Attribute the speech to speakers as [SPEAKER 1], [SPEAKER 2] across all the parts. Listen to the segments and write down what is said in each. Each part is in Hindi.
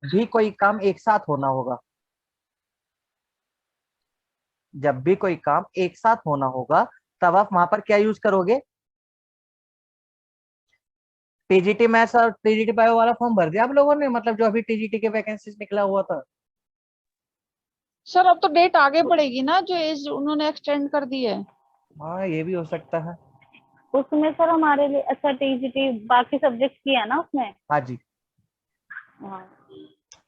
[SPEAKER 1] भी कोई काम एक साथ होना होगा, जब भी कोई काम एक साथ होना होगा तब आप वहां पर क्या यूज करोगे? टीजीटी मैथ्स और टीजीटी बायो वाला फॉर्म भर दिया आप लोगों ने, मतलब जो अभी टीजीटी के वैकेंसीज निकला हुआ था?
[SPEAKER 2] सर अब तो डेट आगे बढ़ेगी ना, जो एज उन्होंने एक्सटेंड कर दी है।
[SPEAKER 1] हाँ ये भी हो सकता है।
[SPEAKER 3] उसमें सर हमारे लिए अच्छा टीजीटी बाकी सब्जेक्ट की है ना उसमें।
[SPEAKER 1] हाँ जी।
[SPEAKER 3] हाँ।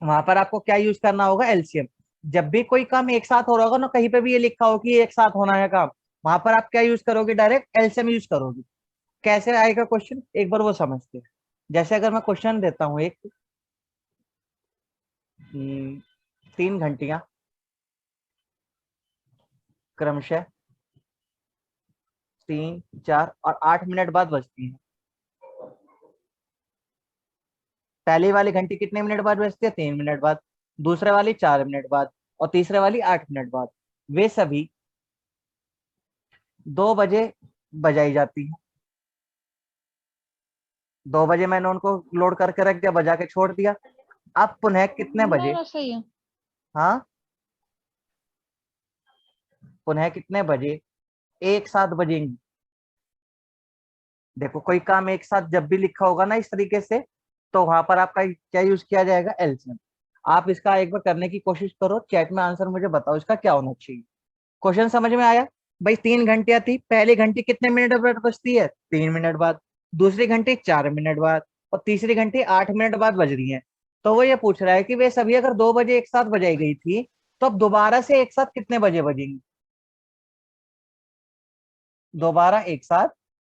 [SPEAKER 1] वहां पर आपको क्या यूज करना होगा? एलसीएम। जब भी कोई काम एक साथ हो रहा होगा ना, कहीं पे भी ये लिखा हो कि एक साथ होना है काम, वहां पर आप क्या यूज करोगे? डायरेक्ट एलसीएम यूज करोगे। कैसे आएगा क्वेश्चन, एक बार वो समझते हैं। जैसे अगर मैं क्वेश्चन देता हूँ एक, 3 घंटियां क्रमशः 3, 4 और 8 मिनट बाद बजती हैं। पहली वाली घंटी कितने मिनट बाद बजती है? 3 मिनट बाद। दूसरे वाली 4 मिनट बाद। और तीसरे वाली 8 मिनट बाद। वे सभी 2 बजे बजाई जाती हैं। 2 बजे मैंने उनको लोड करके रख दिया, बजा के छोड़ दिया। अब पुनः कितने
[SPEAKER 2] ना
[SPEAKER 1] बजे?
[SPEAKER 2] ना सही है।
[SPEAKER 1] हाँ, पुनः कितने बजे एक साथ बजेंगी? देखो, कोई काम एक साथ जब भी लिखा होगा ना इस तरीके से, तो वहां पर आपका क्या यूज किया जाएगा? एलसीएम। आप इसका एक बार करने की कोशिश करो, चैट में आंसर मुझे बताओ इसका क्या होना चाहिए। क्वेश्चन समझ में आया? भाई 3 घंटियां थी, पहली घंटी कितने मिनट बाद बजती है? 3 मिनट बाद। दूसरी घंटी 4 मिनट बाद। और तीसरी घंटी 8 मिनट बाद बज रही है। तो वो ये पूछ रहा है कि वे सभी अगर 2 बजे एक साथ बजाई गई थी, तो अब दोबारा से एक साथ कितने बजे बजेंगी? दोबारा एक साथ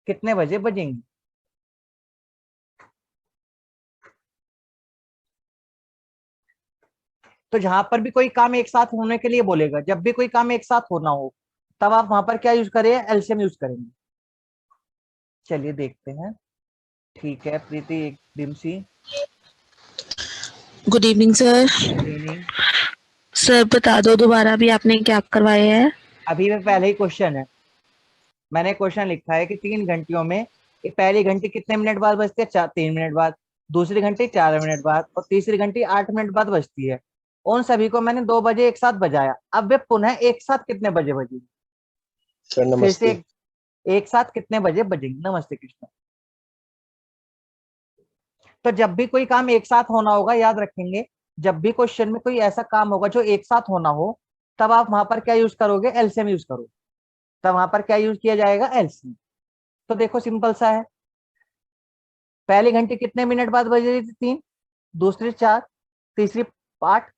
[SPEAKER 1] कितने बजे बजेंगी? तो जहां पर भी कोई काम एक साथ होने के लिए बोलेगा, जब भी कोई काम एक साथ होना हो, तब आप वहां पर क्या यूज करेंगे? एलसीएम यूज करेंगे। चलिए देखते हैं। ठीक है प्रीति, एक डिमसी।
[SPEAKER 4] Good evening sir.
[SPEAKER 1] Good evening.
[SPEAKER 4] Sir बता दो दोबारा भी आपने क्या करवाया है?
[SPEAKER 1] अभी में पहले ही क्वेश्चन है, मैंने क्वेश्चन लिखा है कि 3 घंटियों में पहली घंटी कितने मिनट बाद बजती है? 3 मिनट बाद। दूसरी घंटी 4 मिनट बाद। और तीसरी घंटी 8 मिनट बाद बजती है। उन सभी को मैंने 2 बजे एक साथ बजाया, अब वे पुनः एक साथ कितने बजे बजेगी?
[SPEAKER 5] सर
[SPEAKER 1] फिर से
[SPEAKER 5] नमस्ते।
[SPEAKER 1] एक साथ कितने बजे बजेंगी? नमस्ते कृष्णा। तो जब भी कोई काम एक साथ होना होगा, याद रखेंगे, जब भी क्वेश्चन में कोई ऐसा काम होगा जो एक साथ होना हो, तब आप वहां पर क्या यूज करोगे? एलसीएम यूज करोगे। तब वहां पर क्या यूज किया जाएगा? एलसीएम। तो देखो सिंपल सा है। पहली घंटी कितने मिनट बाद बज रही थी? 3। दूसरी 4। तीसरी 8।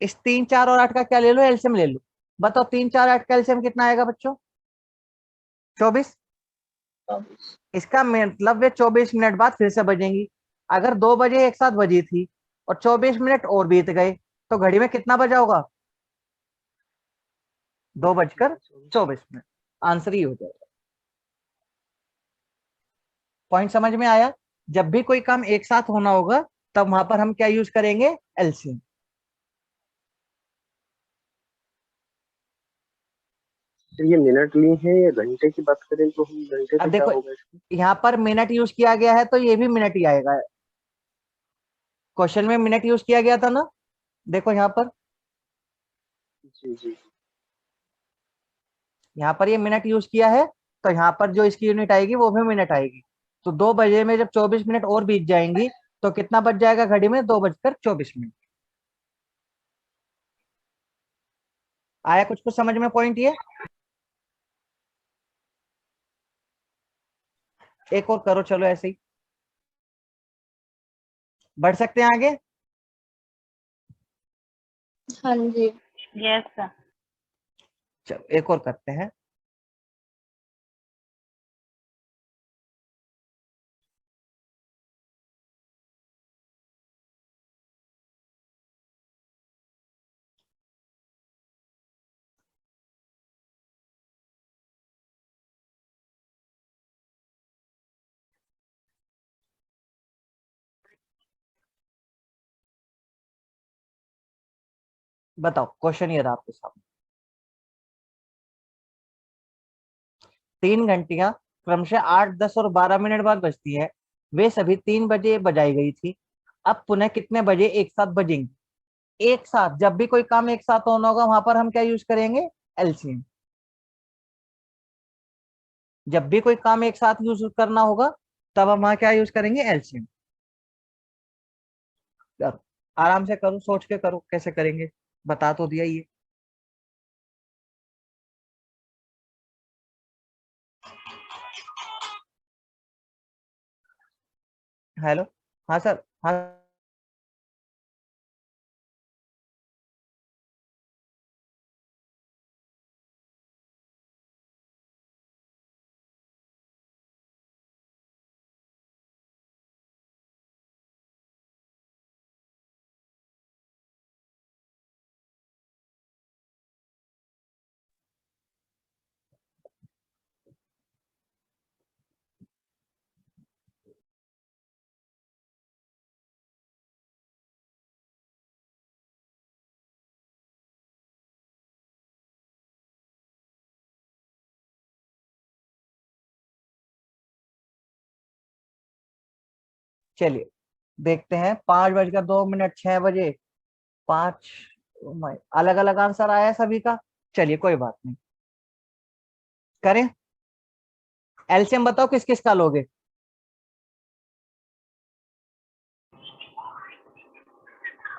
[SPEAKER 1] इस 3, 4 और 8 का क्या ले लो? एलसीएम ले लो। बताओ 3, 4, 8 का एलसीएम कितना आएगा बच्चों? 24। इसका मतलब वे 24 मिनट बाद फिर से बजेंगी। अगर 2 बजे एक साथ बजी थी और 24 मिनट और बीत गए, तो घड़ी में कितना बजा होगा? 2:24। आंसर ही हो जाएगा। पॉइंट समझ में आया? जब भी कोई काम एक साथ होना होगा, तब वहां पर हम क्या यूज करेंगे? एलसीएम।
[SPEAKER 5] सर ये मिनट ली है या घंटे की बात करें तो हम घंटे
[SPEAKER 1] अब
[SPEAKER 5] पे क्या
[SPEAKER 1] देखो,
[SPEAKER 5] होगा इसमें?
[SPEAKER 1] यहाँ पर मिनट यूज किया गया है, तो ये भी मिनट ही आएगा। क्वेश्चन में मिनट यूज किया गया था ना, देखो यहाँ पर।
[SPEAKER 5] जी जी।
[SPEAKER 1] यहाँ पर ये मिनट यूज किया है, तो यहाँ पर जो इसकी यूनिट आएगी वो भी मिनट आएगी। तो 2 बजे में जब 24 मिनट और बीत जाएंगी, तो कितना बच जाएगा घड़ी में? 2:24। आया कुछ कुछ समझ में पॉइंट ये? एक और करो, चलो ऐसे ही बढ़ सकते हैं आगे।
[SPEAKER 3] हाँ जी। Yes sir.
[SPEAKER 1] चलो एक और करते हैं। बताओ, क्वेश्चन ये रहा आपके सामने। 3 घंटियां क्रमशः 8, 10 और 12 मिनट बाद बजती है। वे सभी 3 बजे बजाई गई थी। अब पुनः कितने बजे एक साथ बजेंगे? एक साथ, जब भी कोई काम एक साथ होना होगा वहां पर हम क्या यूज करेंगे? एलसीएम। जब भी कोई काम एक साथ यूज करना होगा तब हम वहां क्या यूज करेंगे? एलसीएम। करो, आराम से करो, सोच के करो कैसे करेंगे, बता तो दिया ये। हेलो, हाँ सर, हाँ चलिए देखते हैं। 5:02, 6 बजे, 5, अलग अलग आंसर आया है सभी का। चलिए कोई बात नहीं, करें। एलसीएम बताओ किस किस का लोगे?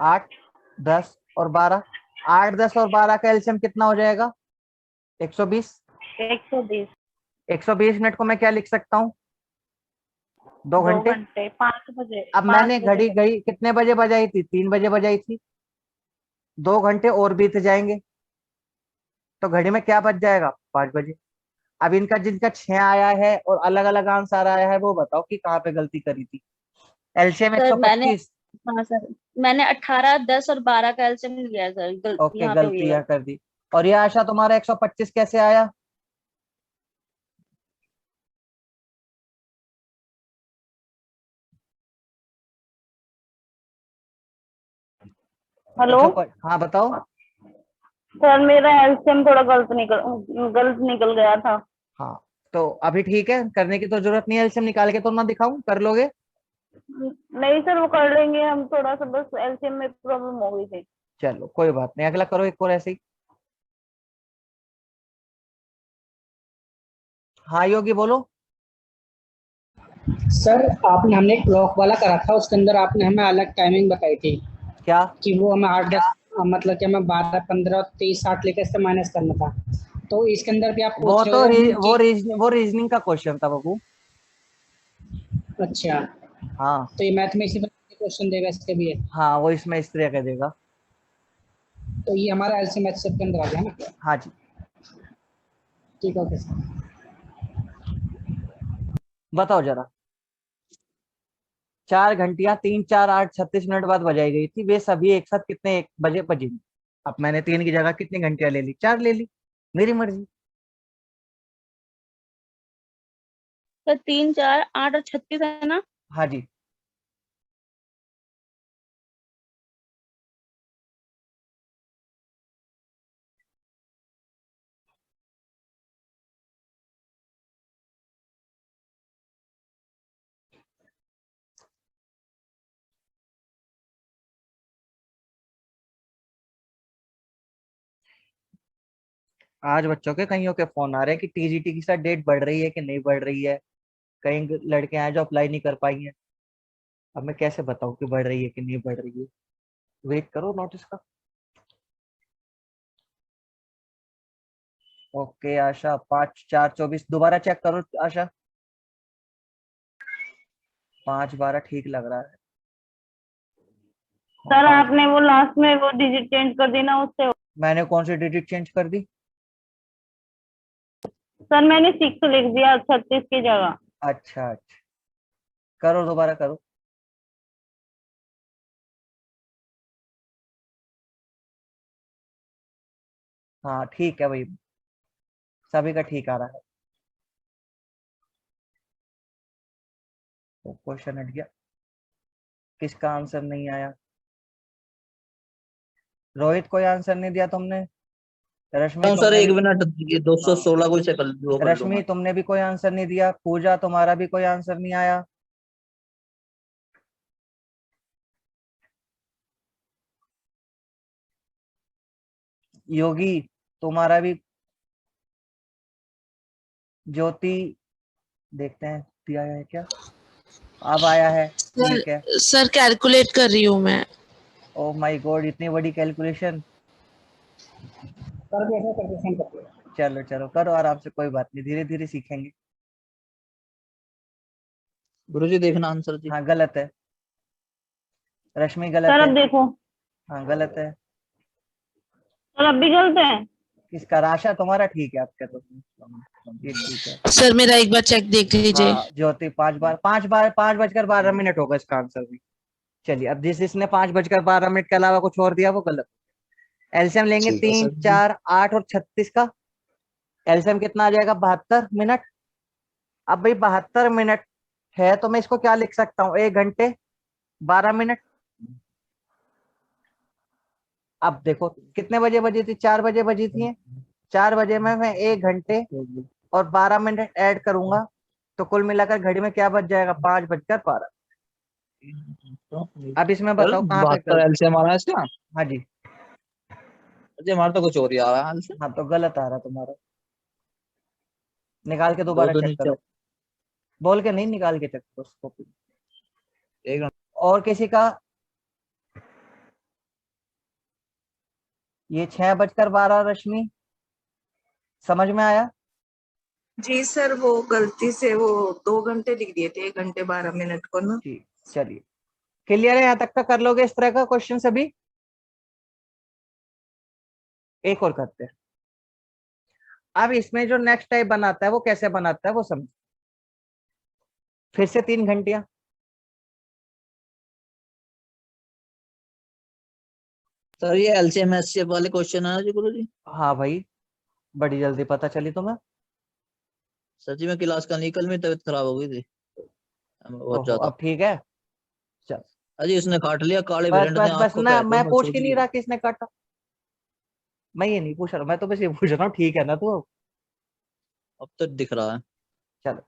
[SPEAKER 1] 8, 10 और 12। 8, 10 और 12 का एलसीएम कितना हो जाएगा? 120।
[SPEAKER 3] 120।
[SPEAKER 1] 120 मिनट को मैं क्या लिख सकता हूँ? 2
[SPEAKER 3] 2
[SPEAKER 1] घंटे।
[SPEAKER 3] घंटे 5 बजे।
[SPEAKER 1] अब
[SPEAKER 3] 5
[SPEAKER 1] मैंने
[SPEAKER 3] बजे
[SPEAKER 1] घड़ी गई कितने बजे बजाई थी? 3 बजे बजाई थी। 2 घंटे और बीत जाएंगे तो घड़ी में क्या बज जाएगा? 5 बजे। अब इनका जिनका 6 आया है और अलग अलग आंसर आया है वो बताओ कि कहाँ पे गलती करी थी? एलसीएम
[SPEAKER 6] सर मैंने
[SPEAKER 1] 125।
[SPEAKER 6] हाँ सर, मैंने 18, 10 और 12 का एलसीएम लिया है सर,
[SPEAKER 1] ओके,
[SPEAKER 6] यहाँ पे हुई है
[SPEAKER 1] गलतियां कर दी। और ये आशा तुम्हारा 125 कैसे आया?
[SPEAKER 3] हेलो
[SPEAKER 1] 125, हाँ बताओ।
[SPEAKER 3] सर, मेरा एलसीएम थोड़ा गलत निकल गया था।
[SPEAKER 1] हाँ तो अभी ठीक है, करने की तो जरूरत नहीं है। एलसीएम निकाल के तो ना दिखाऊं, कर लोगे?
[SPEAKER 3] नहीं सर, वो कर लेंगे हम, थोड़ा सा बस एलसीएम में प्रॉब्लम हो गई थी।
[SPEAKER 1] चलो कोई बात नहीं, अगला करो एक और ऐसे ही। हाँ योगी बोलो।
[SPEAKER 7] सर आपने हमने एक ब्लॉक वाला करा था, उसके अंदर आपने हमें अलग टाइमिंग बताई थी
[SPEAKER 1] क्या?
[SPEAKER 7] कि वो हमें 8-10 मतलब कि हमें 12, 15, 30, 60 लेकर इससे माइनस करना था। तो इसके अंदर भी आप
[SPEAKER 1] वो
[SPEAKER 7] पूछ रहे
[SPEAKER 1] तो
[SPEAKER 7] हो
[SPEAKER 1] वो रीजनिंग का क्वेश्चन था बाबू।
[SPEAKER 7] अच्छा,
[SPEAKER 1] हाँ
[SPEAKER 7] तो ये मैथ में इसी तरह के क्वेश्चन देगा इसके भी है।
[SPEAKER 1] हाँ, वो इसमें इस तरह का देगा।
[SPEAKER 7] तो ये हमारा एलसीएम मैथ के अंदर आ गया ना?
[SPEAKER 1] हाँ जी,
[SPEAKER 7] ठीक है, ओके सर।
[SPEAKER 1] बताओ जरा। 4 घंटियां 3, 4, 8, 36 मिनट बाद बजाई गई थी, वे सभी एक साथ कितने एक बजे बजेंगी? अब मैंने 3 की जगह कितनी घंटियां ले ली? 4 ले ली, मेरी मर्जी।
[SPEAKER 6] सर 3, 4, 8 और 36 है ना?
[SPEAKER 1] हाँ जी। आज बच्चों के कईयों के फोन आ रहे हैं कि टीजीटी की सर डेट बढ़ रही है कि नहीं बढ़ रही है। कई लड़के हैं जो अप्लाई नहीं कर पाई हैं। अब मैं कैसे बताऊं कि बढ़ रही है कि नहीं बढ़ रही है? वेट करो नोटिस का। ओके आशा, 5, 4, 24 दोबारा चेक करो आशा। 5, 12 ठीक लग रहा है।
[SPEAKER 3] सर
[SPEAKER 1] 5,
[SPEAKER 3] आपने वो लास्ट में वो डिजिट चेंज कर दी ना, उससे।
[SPEAKER 1] मैंने कौन सी डिजिट चेंज कर दी?
[SPEAKER 3] सर मैंने 6 लिख दिया 36 की जगह।
[SPEAKER 1] अच्छा अच्छा, करो दोबारा करो। हाँ ठीक है भाई, सभी का ठीक आ रहा है। तो क्वेश्चन हट गया, किसका आंसर नहीं आया? रोहित, कोई आंसर नहीं दिया तुमने? रश्मि
[SPEAKER 8] सर
[SPEAKER 1] तुमने
[SPEAKER 8] एक
[SPEAKER 1] भी?
[SPEAKER 8] मिनट, ये 216 को इसे कर वो कर
[SPEAKER 1] रश्मि
[SPEAKER 8] लूंगा।
[SPEAKER 1] तुमने भी कोई आंसर नहीं दिया? पूजा तुम्हारा भी कोई आंसर नहीं आया? योगी तुम्हारा भी, ज्योति देखते हैं दिया है क्या, अब आया है, ठीक है।
[SPEAKER 4] सर कैलकुलेट कर रही हूँ मैं।
[SPEAKER 1] ओ माय गॉड, इतनी बड़ी कैलकुलेशन।
[SPEAKER 7] सर भी ऐसा कैलकुलेशन करते हैं।
[SPEAKER 1] चलो चलो करो आराम से, कोई बात नहीं, धीरे धीरे सीखेंगे।
[SPEAKER 8] गुरुजी देखना आंसर जी।
[SPEAKER 1] हाँ गलत है, रश्मि गलत
[SPEAKER 3] सर अब
[SPEAKER 1] है।
[SPEAKER 3] देखो,
[SPEAKER 1] हाँ गलत है।
[SPEAKER 3] सर अब भी गलत है।
[SPEAKER 1] किसका, राशा तुम्हारा ठीक है, आपका तो ये ठीक है।
[SPEAKER 4] सर मेरा एक बार चेक देख लीजिए।
[SPEAKER 1] हाँ ज्योति 5:05 होगा इसका आंसर भी। चलिए अब जिसने 5:12 के अलावा कुछ और दिया वो गलत। एलसीएम लेंगे
[SPEAKER 5] ठीक है
[SPEAKER 1] 3,
[SPEAKER 5] सर।
[SPEAKER 1] 4, 8 और 36 का। एलसीएम कितना आ जाएगा, 72 मिनट। अब भाई 72 मिनट है तो मैं इसको क्या लिख सकता हूँ, 1 घंटे 12 मिनट। अब देखो कितने बजे बजी थी, 4 बजे बजी थी। 4 बजे में मैं 1 घंटे और 12 मिनट ऐड करूंगा तो कुल मिलाकर घड़ी में क्या बच जाएगा, 5:12। अब इसमें बताओ कहाँ पे
[SPEAKER 8] 72 एलसीएम आ रहा है इसका।
[SPEAKER 1] हाँ जी।
[SPEAKER 8] अजय हमारा तो कुछ और ही आ रहा है एलसीएम।
[SPEAKER 1] हाँ तो गलत आ रहा तुम्हारा, निकाल के
[SPEAKER 8] दो
[SPEAKER 1] दोबारा
[SPEAKER 8] दो
[SPEAKER 1] चेक
[SPEAKER 8] नीचे
[SPEAKER 1] करो, बोल के नहीं, निकाल के चेक करो उसको।
[SPEAKER 8] एक
[SPEAKER 1] और किसी का, ये 6:12 रश्मि, समझ में आया?
[SPEAKER 9] जी सर, वो गलती से वो 2 घंटे लिख दिए थे, 1 घंटे 12 मिनट को ना।
[SPEAKER 1] जी चलिए, क्लियर है यहाँ तक का? कर लोगे इस तरह का क्वेश्चन सभी? एक और करते हैं। अब इसमें जो नेक्स्ट टाइप बनाता है वो कैसे बनाता है वो समझ। फिर से 3 घंटियां,
[SPEAKER 8] सर ये एलसीएम एचसीएफ वाले क्वेश्चन है ना जी गुरुजी।
[SPEAKER 1] हाँ भाई बड़ी जल्दी पता चली तुम्हें।
[SPEAKER 8] सर जी मैं क्लास का निकल में तबीयत खराब हो गई थी बहुत
[SPEAKER 1] ओहो,
[SPEAKER 8] ज्यादा।
[SPEAKER 1] अब ठीक है। चल
[SPEAKER 8] अजी उसने काट लिया, काले
[SPEAKER 1] बस
[SPEAKER 8] भेड़िया ने
[SPEAKER 1] बस
[SPEAKER 8] आंख
[SPEAKER 1] बस
[SPEAKER 8] को
[SPEAKER 1] ना,
[SPEAKER 8] पैर को
[SPEAKER 1] मैं
[SPEAKER 8] मैं
[SPEAKER 1] पूछ
[SPEAKER 8] सूझ
[SPEAKER 1] के नहीं
[SPEAKER 8] गई।
[SPEAKER 1] रहा किसने काटा, मैं ये नहीं पूछ रहा, मैं तो बस ये पूछ रहा हूँ, ठीक है ना तू?
[SPEAKER 8] अब तो दिख रहा है।
[SPEAKER 1] चलो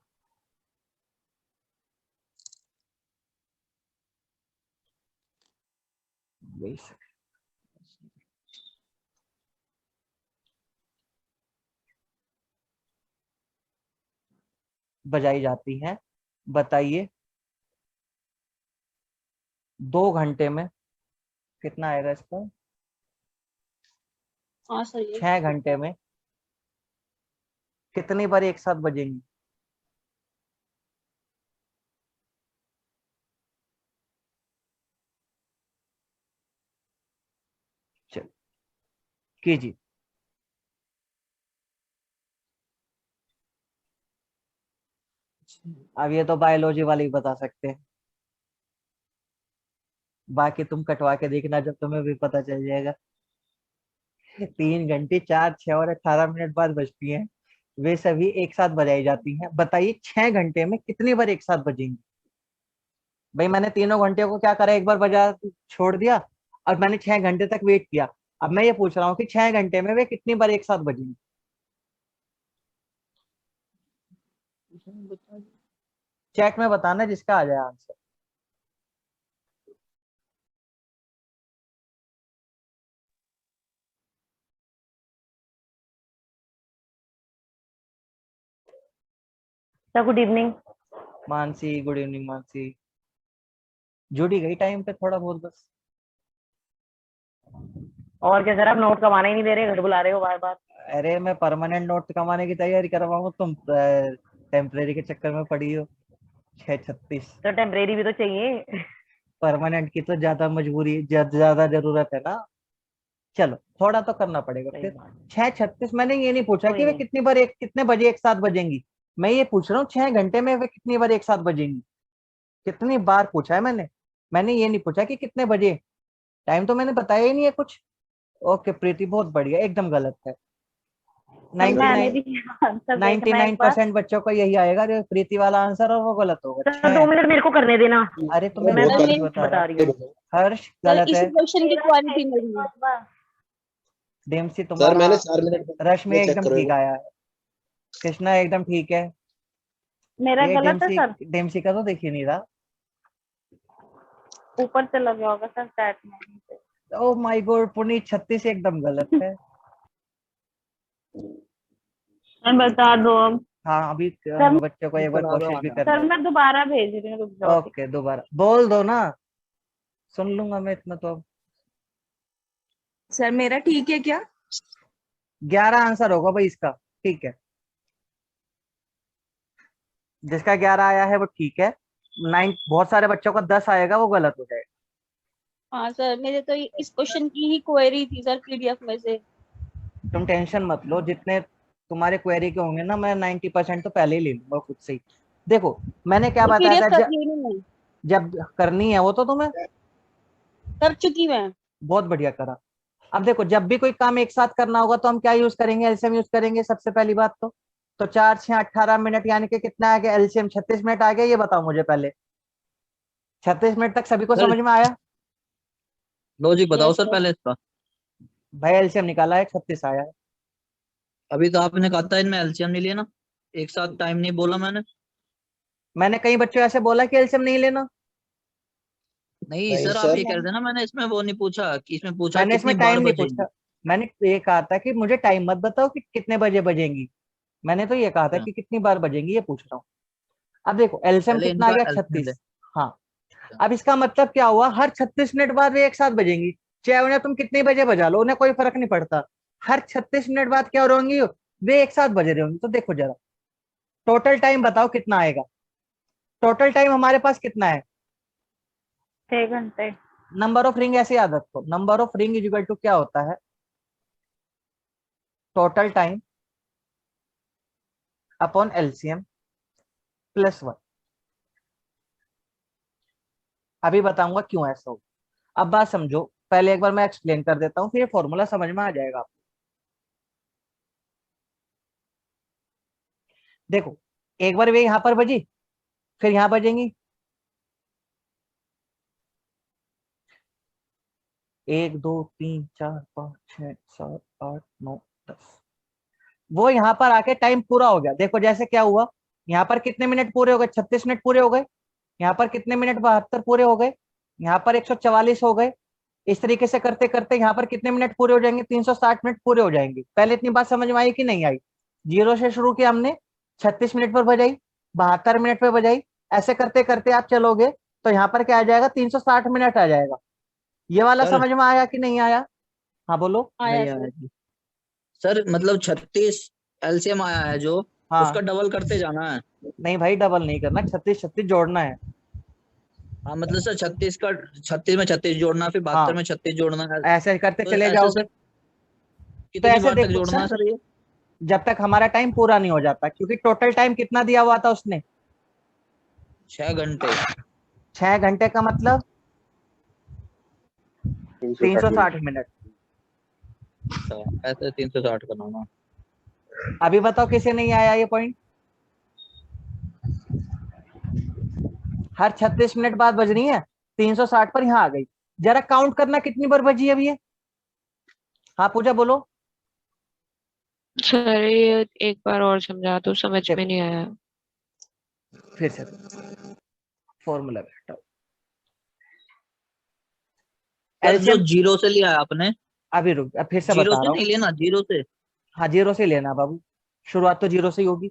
[SPEAKER 1] बजाई जाती हैं, बताइए 2 घंटे में कितना आएगा इसका,
[SPEAKER 6] हाँ सर ये
[SPEAKER 1] 6 घंटे में कितनी बार एक साथ बजेंगी? चलो कीजिए। अब ये तो बायोलॉजी वाले ही बता सकते हैं, बाकी तुम कटवा के देखना जब तुम्हें भी पता चल जाएगा। 3 घंटे 4, 6 और 18 मिनट बाद बजती हैं, वे सभी एक साथ बजाई जाती हैं। बताइए 6 घंटे में कितनी बार एक साथ बजेंगी? भाई मैंने तीनों घंटे को क्या करा, एक बार बजा छोड़ दिया और मैंने 6 घंटे तक वेट किया। अब मैं ये पूछ रहा हूँ कि 6 घंटे में वे कितनी बार एक साथ बजेंगी? चैट में बताना जिसका आ जाए answer.
[SPEAKER 3] Sir good evening.
[SPEAKER 1] Mansi good evening. Mansi जुड़ी गई टाइम पे थोड़ा बहुत बस।
[SPEAKER 3] और क्या सर, आप नोट कमाने ही नहीं दे रहे, घर बुला रहे हो बार बार।
[SPEAKER 1] अरे मैं परमानेंट नोट कमाने की तैयारी कर रहा हूँ, तुम टेम्परेरी के चक्कर में पड़ी हो। 6:36।
[SPEAKER 3] तो टेम्परेरी भी तो चाहिए।
[SPEAKER 1] परमानेंट की तो ज्यादा मजबूरी, ज्यादा जरूरत है ना। चलो थोड़ा तो करना पड़ेगा
[SPEAKER 3] सही
[SPEAKER 1] फिर।
[SPEAKER 3] बात है।
[SPEAKER 1] 6:36 मैंने ये नहीं पूछा
[SPEAKER 3] कोई
[SPEAKER 1] कि वे
[SPEAKER 3] नहीं।
[SPEAKER 1] कितनी बार कितने बजे एक साथ बजेंगी, मैं ये पूछ रहा हूँ 6 घंटे में वे कितनी बार एक साथ बजेंगी। कितनी बार पूछा है मैंने ये नहीं पूछा कि कितने बजे। टाइम तो मैंने बताया ही नहीं है कुछ। ओके प्रीति बहुत बढ़िया, एकदम गलत है।
[SPEAKER 3] सर मैंने भी आंसर देखना एक बार।
[SPEAKER 1] 99% बच्चों का यही आएगा जो प्रीति वाला आंसर, और वो गलत होगा।
[SPEAKER 3] सर 2 मिनट मेरे को करने देना।
[SPEAKER 1] अरे तुम्हें
[SPEAKER 3] मैं
[SPEAKER 1] मैं
[SPEAKER 3] तो
[SPEAKER 1] नहीं बता रहा।
[SPEAKER 3] बता रही हूँ।
[SPEAKER 1] हर्ष
[SPEAKER 6] सर
[SPEAKER 1] गलत
[SPEAKER 6] इसी
[SPEAKER 1] है।
[SPEAKER 6] क्वेश्चन की क्वालिटी मिली है।
[SPEAKER 1] डेमसी
[SPEAKER 5] सर
[SPEAKER 1] तुम्हारा,
[SPEAKER 5] मैंने 4 मिनट
[SPEAKER 1] रश्मि
[SPEAKER 5] चेक
[SPEAKER 1] एकदम
[SPEAKER 5] करो
[SPEAKER 1] ठीक आया है, कृष्णा एकदम ठीक है।
[SPEAKER 3] मेरा
[SPEAKER 1] ये
[SPEAKER 3] गलत है
[SPEAKER 1] डेमसी,
[SPEAKER 3] सर,
[SPEAKER 1] डेमसी का तो देख ही नहीं रहा।
[SPEAKER 3] ऊपर चला गया होगा सर चैट में।
[SPEAKER 1] ओ माय गॉड पुनीत 36 एकदम गलत है।
[SPEAKER 3] मैं बता दो अब।
[SPEAKER 1] हाँ अभी
[SPEAKER 3] सर
[SPEAKER 1] हम बच्चों को एक बार
[SPEAKER 8] बराबर
[SPEAKER 1] कोशिश भी
[SPEAKER 8] आना।
[SPEAKER 1] कर
[SPEAKER 3] सर
[SPEAKER 1] रहे
[SPEAKER 3] मैं दोबारा भेज रही हूँ, रुक जाओ।
[SPEAKER 1] ओके दोबारा बोल दो ना, सुन लूंगा मैं इतना तो। अब
[SPEAKER 9] सर मेरा ठीक है क्या?
[SPEAKER 1] 11 आंसर होगा भाई इसका, ठीक है। जिसका 11 आया है वो ठीक है, 9 बहुत सारे बच्चों का 10 आएगा वो गलत हो जाएगा।
[SPEAKER 6] हाँ सर, मेरे तो इस क्वेश्चन की ही क्वेरी थी सर पीडीएफ में से।
[SPEAKER 1] तुम टेंशन मत लो, जितने तुम्हारे क्वेरी के होंगे ना मैं 90% तो पहले ही ले लूंगा खुद से ही। देखो मैंने क्या बताया
[SPEAKER 6] पीडीएफ
[SPEAKER 1] था,
[SPEAKER 6] कर ली नहीं,
[SPEAKER 1] जब करनी है वो तो तुम्हें
[SPEAKER 6] कर चुकी मैं।
[SPEAKER 1] बहुत बढ़िया करा। अब देखो जब भी कोई काम एक साथ करना होगा तो हम क्या यूज करेंगे, एलसीएम यूज करेंगे सबसे पहली बात तो 4 6 18 मिनट यानी कि कितना आ गया, एलसीएम 36 मिनट आ गया, ये बताओ मुझे पहले। 36 मिनट तक सभी को
[SPEAKER 8] सर
[SPEAKER 1] समझ में आया?
[SPEAKER 8] लॉजिक बताओ
[SPEAKER 6] यस
[SPEAKER 8] सर
[SPEAKER 6] सर।
[SPEAKER 8] पहले इसका।
[SPEAKER 1] भाई एलसीएम निकाला है, 36 आया है।
[SPEAKER 8] अभी तो आपने कहा था इनमें एलसीएम नहीं लेना, एक साथ टाइम नहीं बोला मैंने।
[SPEAKER 1] मैंने कई बच्चों ऐसे बोला कि एलसीएम नहीं लेना,
[SPEAKER 8] नहीं सर आप ये कह रहे थे ना, मैंने इसमें वो नहीं पूछा कि इसमें पूछा
[SPEAKER 1] मैंने
[SPEAKER 8] कितनी
[SPEAKER 1] इसमें
[SPEAKER 8] बार
[SPEAKER 1] टाइम नहीं
[SPEAKER 8] बजेगी।
[SPEAKER 1] पूछा। मैंने ये कहा था कि मुझे टाइम मत बताओ कि कितने बजे बजेंगी, मैंने तो ये कहा था
[SPEAKER 8] अच्छा,
[SPEAKER 1] कि कितनी बार बजेंगी ये पूछ रहा हूँ। अब देखो एलसीएम
[SPEAKER 8] पहले
[SPEAKER 1] कितना आ
[SPEAKER 8] इनका
[SPEAKER 1] गया,
[SPEAKER 8] एलसीएम ले।
[SPEAKER 1] 36। हाँ अब इसका मतलब क्या हुआ, हर 36 मिनट बाद वे एक साथ बजेंगी, चाहे उन्हें तुम कितने बजे बजा लो उन्हें कोई फर्क नहीं पड़ता। हर 36 मिनट बाद क्या हो होंगी, वे एक साथ बजे रहे होंगे। तो देखो जरा टोटल टाइम बताओ कितना आएगा, टोटल टाइम हमारे पास कितना है,
[SPEAKER 3] 6 घंटे।
[SPEAKER 1] नंबर ऑफ रिंग ऐसे याद रखो, number of ring is equal to क्या होता है, total time upon LCM plus 1। अभी बताऊंगा क्यों ऐसा हो। अब बात समझो, पहले एक बार मैं एक्सप्लेन कर देता हूँ फिर ये फॉर्मूला समझ में आ जाएगा आपको। देखो एक बार वे यहां पर बजी, फिर यहां बजेंगी, 1 2 3 4 5 6 7 8 9 10, वो यहां पर आके टाइम पूरा हो गया। देखो जैसे क्या हुआ, यहाँ पर कितने मिनट पूरे हो गए, 36 मिनट पूरे हो गए, यहाँ पर कितने मिनट 72 पूरे हो गए, यहाँ पर 144 हो गए। इस तरीके से करते करते यहाँ पर कितने मिनट पूरे हो जाएंगे, 360 मिनट पूरे हो जाएंगे। पहले इतनी बात समझ में आई कि नहीं आई? 0 से शुरू किया हमने, 36 मिनट पर बजाई, 72 मिनट पर बजाई, ऐसे करते करते आप चलोगे तो यहाँ पर क्या आ जाएगा, 360 मिनट आ जाएगा। ये वाला
[SPEAKER 8] सर
[SPEAKER 1] समझ में आया कि नहीं आया? हाँ बोलो।
[SPEAKER 6] आया
[SPEAKER 8] नहीं आया
[SPEAKER 6] सर।
[SPEAKER 8] जी सर, मतलब 36 एलसीएम आया है जो, उसका
[SPEAKER 1] हाँ
[SPEAKER 8] डबल करते जाना है।
[SPEAKER 1] नहीं भाई डबल नहीं करना, 36 36 जोड़ना है।
[SPEAKER 8] हाँ मतलब सर 36 का 36 में 36 जोड़ना है, फिर 72
[SPEAKER 1] हाँ
[SPEAKER 8] में 36 जोड़ना है।
[SPEAKER 1] ऐसे करते
[SPEAKER 8] तो
[SPEAKER 1] चले
[SPEAKER 8] ऐसे
[SPEAKER 1] जाओगे।
[SPEAKER 8] सर
[SPEAKER 1] तो
[SPEAKER 8] कितनी
[SPEAKER 1] ऐसे
[SPEAKER 8] बार तक
[SPEAKER 1] देखो
[SPEAKER 8] जोड़ना है
[SPEAKER 1] सर,
[SPEAKER 8] सर ये?
[SPEAKER 1] जब तक हमारा टाइम पूरा नहीं हो जाता, क्योंकि टोटल टाइम कितना दिया हुआ था उसने,
[SPEAKER 8] 6 घंटे।
[SPEAKER 1] 6 घंटे का मतलब 360 मिनट।
[SPEAKER 8] अच्छा, ऐसे 360 बनाना।
[SPEAKER 1] अभी बताओ किसे नहीं आया ये पॉइंट? हर 36 मिनट बाद बज रही है, 360 पर यहाँ आ गई। जरा काउंट करना कितनी बार बजी है अभी ये। हाँ पूजा बोलो।
[SPEAKER 4] सर ये एक बार और समझा दो, समझ में
[SPEAKER 1] देखो
[SPEAKER 4] नहीं आया।
[SPEAKER 1] फिर से फॉर्मूला बैठा,
[SPEAKER 8] सर जो
[SPEAKER 1] एलसीएम।
[SPEAKER 8] जीरो से लिया है आपने,
[SPEAKER 1] अभी रुक, अब फिर से
[SPEAKER 8] जीरो
[SPEAKER 1] बता
[SPEAKER 8] से
[SPEAKER 1] रहा
[SPEAKER 8] नहीं
[SPEAKER 1] हूँ।
[SPEAKER 8] लेना, जीरो से।
[SPEAKER 1] हाँ 0 से लेना बाबू, शुरुआत तो 0 से ही होगी।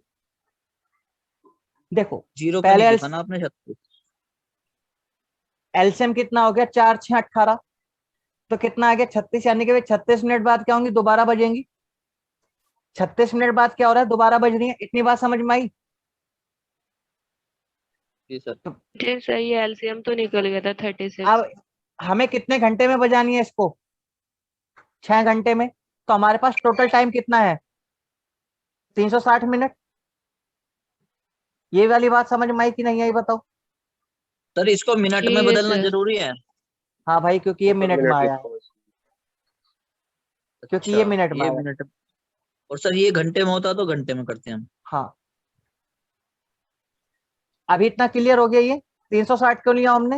[SPEAKER 1] देखो
[SPEAKER 8] जीरो पे
[SPEAKER 1] पहले
[SPEAKER 8] नहीं लिखा ना आपने 36।
[SPEAKER 1] एलसीएम कितना हो गया, 4 6 18, तो कितना आ गया 36, यानी कि 36 मिनट बाद क्या होंगी, दोबारा बजेंगी। 36 मिनट बाद क्या हो रहा है, दोबारा बज रही है। इतनी बात समझ में आई?
[SPEAKER 8] जी सर।
[SPEAKER 1] तो
[SPEAKER 4] जी सर, ये एलसीएम तो निकल गया था 36।
[SPEAKER 1] अब हमें कितने घंटे में बजानी है इसको, 6 घंटे में। तो हमारे पास टोटल टाइम कितना है, 360 मिनट। ये वाली बात समझ में आई कि नहीं आई बताओ?
[SPEAKER 8] सर इसको मिनट में
[SPEAKER 4] जी
[SPEAKER 8] बदलना
[SPEAKER 4] सर।
[SPEAKER 8] जरूरी है?
[SPEAKER 1] हाँ भाई क्योंकि ये
[SPEAKER 5] ऊपर
[SPEAKER 1] मिनट में
[SPEAKER 5] मिनट
[SPEAKER 1] आया है,
[SPEAKER 5] लिखो।
[SPEAKER 1] क्योंकि
[SPEAKER 8] अच्छा,
[SPEAKER 1] ये मिनट में
[SPEAKER 8] ये
[SPEAKER 1] आया है।
[SPEAKER 8] मिनट। और सर ये घंटे में होता तो घंटे में करते हैं हम।
[SPEAKER 1] हाँ अभी इतना क्लियर हो गया, ये 360 क्यों लिया हमने।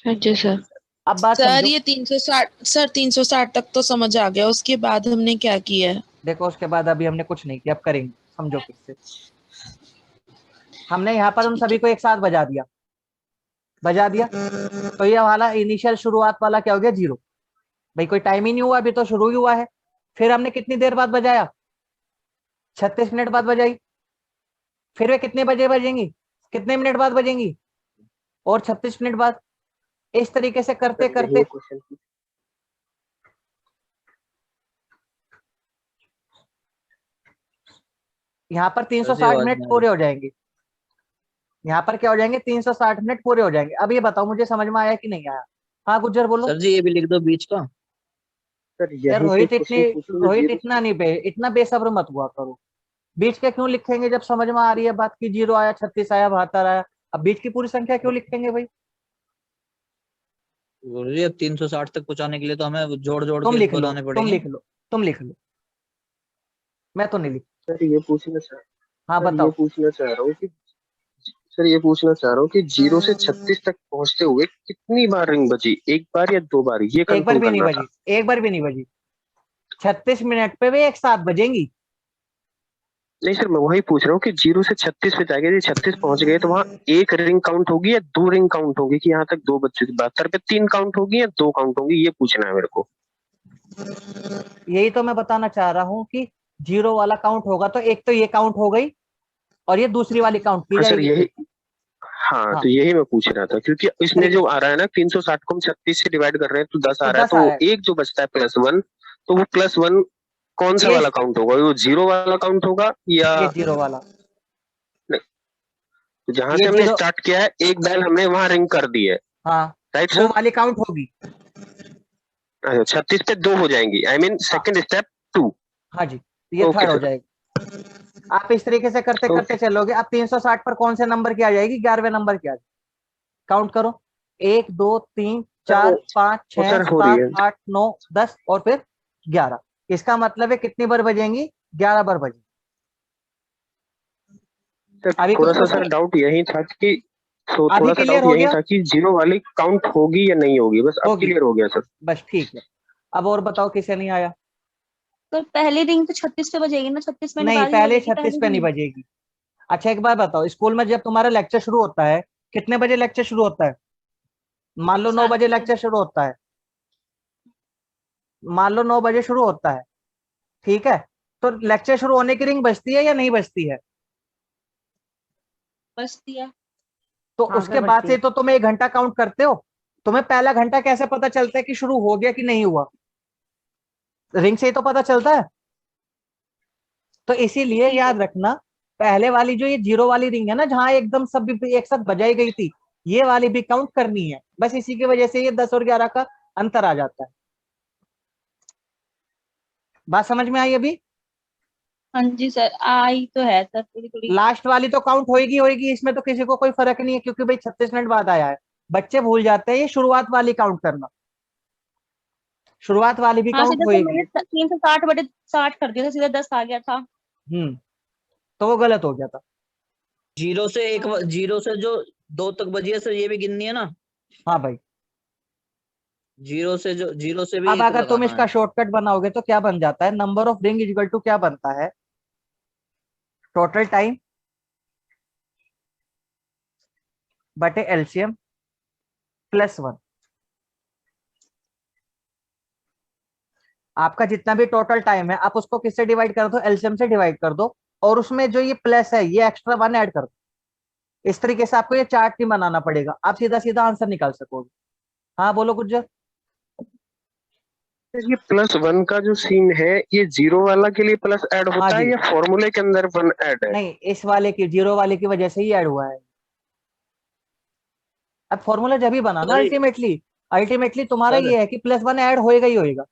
[SPEAKER 4] हाँ जी सर।
[SPEAKER 1] अब बात
[SPEAKER 10] सर
[SPEAKER 1] समझो।
[SPEAKER 10] ये 360, सर 360 तक तो समझ आ गया, उसके बाद हमने क्या किया है?
[SPEAKER 1] देखो उसके बाद अभी हमने कुछ नहीं किया, अब करेंगे, समझो फिर से। हमने यहाँ पर उन
[SPEAKER 10] ठीक
[SPEAKER 1] सभी
[SPEAKER 10] है।
[SPEAKER 1] को एक साथ बजा दिया, बजा दिया, तो ये वाला इनिशियल शुरुआत वाला क्या हो गया, 0। भाई कोई टाइम ही नहीं हुआ, अभी तो शुरू ही हुआ है। फिर हमने कितनी देर बाद बजाया, 36 मिनट बाद बजाई, फिर वे कितने बजे बजेंगी, कितने मिनट बाद बजेंगी, और 36 मिनट बाद। इस तरीके से करते
[SPEAKER 5] सर
[SPEAKER 1] करते
[SPEAKER 5] यही क्वेश्चन
[SPEAKER 1] यहाँ पर
[SPEAKER 8] सर जी
[SPEAKER 1] 360
[SPEAKER 8] आवाज
[SPEAKER 1] मिनट
[SPEAKER 8] नहीं आ
[SPEAKER 1] पूरे
[SPEAKER 8] रही।
[SPEAKER 1] हो जाएंगे। यहाँ पर क्या हो जाएंगे, 360 मिनट पूरे हो जाएंगे। अब ये बताओ मुझे समझ में आया कि नहीं आया? हाँ गुज्जर बोलो।
[SPEAKER 8] सर जी ये भी लिख दो बीच का।
[SPEAKER 5] सर
[SPEAKER 1] यार
[SPEAKER 5] यही पे
[SPEAKER 1] रोहित, इतनी
[SPEAKER 5] क्वेश्चन पूछूंगा
[SPEAKER 1] रोहित
[SPEAKER 5] जीरो
[SPEAKER 1] इतना नहीं इतना बेसब्र मत हुआ करो। बीच के क्यों लिखेंगे जब समझ में आ रही है बात की 0 आया, 36 आया, 72 आया। अब बीच की पूरी संख्या क्यों लिखेंगे भाई?
[SPEAKER 8] गुरुजी अब 360 तक पहुंचाने के लिए तो हमें जोड़ जोड़
[SPEAKER 1] तुम
[SPEAKER 8] के
[SPEAKER 1] लिख लो,
[SPEAKER 8] बनाने
[SPEAKER 1] तुम
[SPEAKER 8] पड़ेंगे।
[SPEAKER 1] लिख लो, तुम लिख लो, मैं तो नहीं लिख।
[SPEAKER 5] सर ये पूछना चाह
[SPEAKER 1] हाँ
[SPEAKER 5] सर ये
[SPEAKER 1] बताओ।
[SPEAKER 5] पूछना चाह रहा हूँ कि सर ये पूछना चाह रहा हूँ कि 0 से 36 तक पहुंचते हुए कितनी बार रिंग बजी, एक बार या 2 बार, ये
[SPEAKER 1] एक बार
[SPEAKER 5] कंफर्म
[SPEAKER 1] भी नहीं
[SPEAKER 5] करना
[SPEAKER 1] बजी,
[SPEAKER 5] था।
[SPEAKER 1] एक बार भी नहीं बजी। 36 मिनट पे वे एक साथ बजेंगी।
[SPEAKER 5] नहीं सर मैं वही पूछ रहा हूँ कि 0 से 36 पे जाएंगे, 36 पहुंच गए तो वहाँ एक रिंग काउंट होगी या 2 रिंग काउंट होगी, कि यहाँ तक 2 बज चुकी, 72 पे 3 काउंट होगी या 2 काउंट होगी, ये पूछना है मेरे को।
[SPEAKER 1] यही तो मैं बताना चाह रहा हूँ कि 0 वाला काउंट होगा तो एक तो ये काउंट हो गई और ये दूसरी वाली काउंट की
[SPEAKER 5] हाँ सर
[SPEAKER 1] जाएगी।
[SPEAKER 5] यही, हाँ
[SPEAKER 1] हाँ
[SPEAKER 5] तो यही मैं पूछ रहा था, क्योंकि इसमें जो आ रहा है ना 360 को हम 36 से डिवाइड कर रहे हैं तो 10 आ
[SPEAKER 1] तो
[SPEAKER 5] रहा है,
[SPEAKER 1] 10 आया,
[SPEAKER 5] तो एक जो बचता है +1, तो वो +1 कौन सा
[SPEAKER 1] ये
[SPEAKER 5] वाला काउंट होगा, वो 0 वाला काउंट होगा या
[SPEAKER 1] ये 0 वाला,
[SPEAKER 5] नहीं? तो जहां
[SPEAKER 1] ये
[SPEAKER 5] से हमने
[SPEAKER 1] 0।
[SPEAKER 5] स्टार्ट किया है एक बैल हमने वहां रिंग कर दी है,
[SPEAKER 1] हाँ
[SPEAKER 5] राइट
[SPEAKER 1] वो
[SPEAKER 5] सर?
[SPEAKER 1] वाली काउंट होगी।
[SPEAKER 5] अच्छा 36 पे 2 हो जाएंगी, आई मीन
[SPEAKER 1] हाँ
[SPEAKER 5] सेकंड स्टेप 2।
[SPEAKER 1] हाँ जी, ये
[SPEAKER 5] ओके
[SPEAKER 1] थर्ड हो
[SPEAKER 5] सर।
[SPEAKER 1] जाएगा। आप इस तरीके से करते करते
[SPEAKER 5] ओके
[SPEAKER 1] चलोगे। अब 360 पर कौन से नंबर की आ जाएगी, 11वें नंबर की आ जाएगी। काउंट करो, 1 2 3
[SPEAKER 5] सर
[SPEAKER 1] 4 5
[SPEAKER 5] वो
[SPEAKER 1] 6
[SPEAKER 5] सर हो रही
[SPEAKER 1] 7
[SPEAKER 5] है
[SPEAKER 1] 8 9 10 और फिर 11। इसका मतलब है कितनी बार बजेंगी, 11 बार बजेंगी।
[SPEAKER 5] सर,
[SPEAKER 1] अभी कुछ
[SPEAKER 5] थोड़ा सा
[SPEAKER 1] पूछो,
[SPEAKER 5] सर डाउट यही था कि, तो
[SPEAKER 1] अभी
[SPEAKER 5] थोड़ा सा
[SPEAKER 1] क्लियर
[SPEAKER 5] डाउट
[SPEAKER 1] हो
[SPEAKER 5] यही
[SPEAKER 1] गया?
[SPEAKER 5] था कि 0 वाली काउंट होगी या नहीं होगी, बस अब
[SPEAKER 1] होगी,
[SPEAKER 5] क्लियर हो गया सर।
[SPEAKER 1] बस ठीक है। अब और बताओ किसे नहीं आया?
[SPEAKER 6] तो पहली रिंग तो 36 पे बजेगी ना, 36 मिनट
[SPEAKER 1] नहीं
[SPEAKER 6] बाद ही
[SPEAKER 1] पहले
[SPEAKER 6] बजेगी
[SPEAKER 1] 36
[SPEAKER 6] पहली
[SPEAKER 1] पे नहीं
[SPEAKER 6] रिंग।
[SPEAKER 1] बजेगी। अच्छा एक बार बताओ, स्कूल में जब तुम्हारा लेक्चर शुरू होता है कितने बजे लेक्चर शुरू होता है? मान लो 9
[SPEAKER 6] 7
[SPEAKER 1] बजे
[SPEAKER 6] बजे।
[SPEAKER 1] लेक्चर शुरू होता है, मान लो 9 बजे शुरू होता है, ठीक है? तो लेक्चर शुरू होने की रिंग बजती है या नहीं बजती है?
[SPEAKER 6] बजती है।
[SPEAKER 1] तो
[SPEAKER 3] हाँ
[SPEAKER 1] उसके
[SPEAKER 3] सर
[SPEAKER 1] बाद
[SPEAKER 3] बजती
[SPEAKER 1] से
[SPEAKER 3] है।
[SPEAKER 1] तो तुम 1 घंटा काउंट करते हो। तुम्हें पहला घंटा कैसे पता चलता है कि शुरू हो गया कि नहीं हुआ? रिंग से ही तो पता चलता है। तो इसीलिए
[SPEAKER 6] ठीक है।
[SPEAKER 1] याद रखना, पहले वाली जो ये 0 वाली रिंग है ना, जहां एकदम सब एक साथ बजाई गई थी, ये वाली भी काउंट करनी है। बस इसी की वजह से ये 10 और 11 का अंतर आ जाता है। बात समझ में आई अभी?
[SPEAKER 6] हाँ जी सर, आई तो है सर थोड़ी थोड़ी।
[SPEAKER 1] लास्ट वाली तो काउंट होएगी होएगी, इसमें तो किसी को कोई फर्क नहीं है, क्योंकि भाई 36 मिनट बाद आया है। बच्चे भूल जाते हैं ये शुरुआत वाली काउंट करना, शुरुआत वाली भी
[SPEAKER 6] हाँ
[SPEAKER 1] काउंट
[SPEAKER 6] सीधा सर
[SPEAKER 1] होएगी।
[SPEAKER 6] मैंने 360 बटे 60 कर दिया था, सीधा 10 आ गया था।
[SPEAKER 1] तो वो गलत हो गया था।
[SPEAKER 8] 0 से 0 से जो 2 तक बजी है सर ये भी गिननी है ना?
[SPEAKER 1] हाँ भाई,
[SPEAKER 8] 0 से भी
[SPEAKER 1] अब
[SPEAKER 8] 1
[SPEAKER 1] अगर तुम
[SPEAKER 8] लगाना
[SPEAKER 1] इसका
[SPEAKER 8] है।
[SPEAKER 1] शॉर्टकट बनाओगे तो क्या बन जाता है, number of ring equal to क्या बनता है, टोटल टाइम बटे एलसीएम +1। आपका जितना भी टोटल टाइम है आप उसको किससे डिवाइड कर दो, एलसीएम से डिवाइड कर दो, और उसमें जो ये प्लस है ये एक्स्ट्रा 1 ऐड कर दो। इस तरीके से आपको ये चार्ट नहीं बनाना पड़ेगा, आप सीधा सीधा आंसर निकाल सकोगे। हाँ बोलो गुज्जर।
[SPEAKER 5] सर ये +1 का जो सीन है, ये 0 वाला के लिए प्लस ऐड
[SPEAKER 1] हाँ
[SPEAKER 5] होता है
[SPEAKER 1] जी,
[SPEAKER 5] या फॉर्मूले के अंदर 1 ऐड है?
[SPEAKER 1] नहीं इस वाले की 0 वाले की वजह से ही ऐड हुआ है। अब फॉर्मूला जब ही बना ना,
[SPEAKER 8] सर
[SPEAKER 1] अल्टीमेटली अल्टीमेटली तुम्हारा
[SPEAKER 8] सर
[SPEAKER 1] ये है कि +1 ऐड होएगा ही होएगा।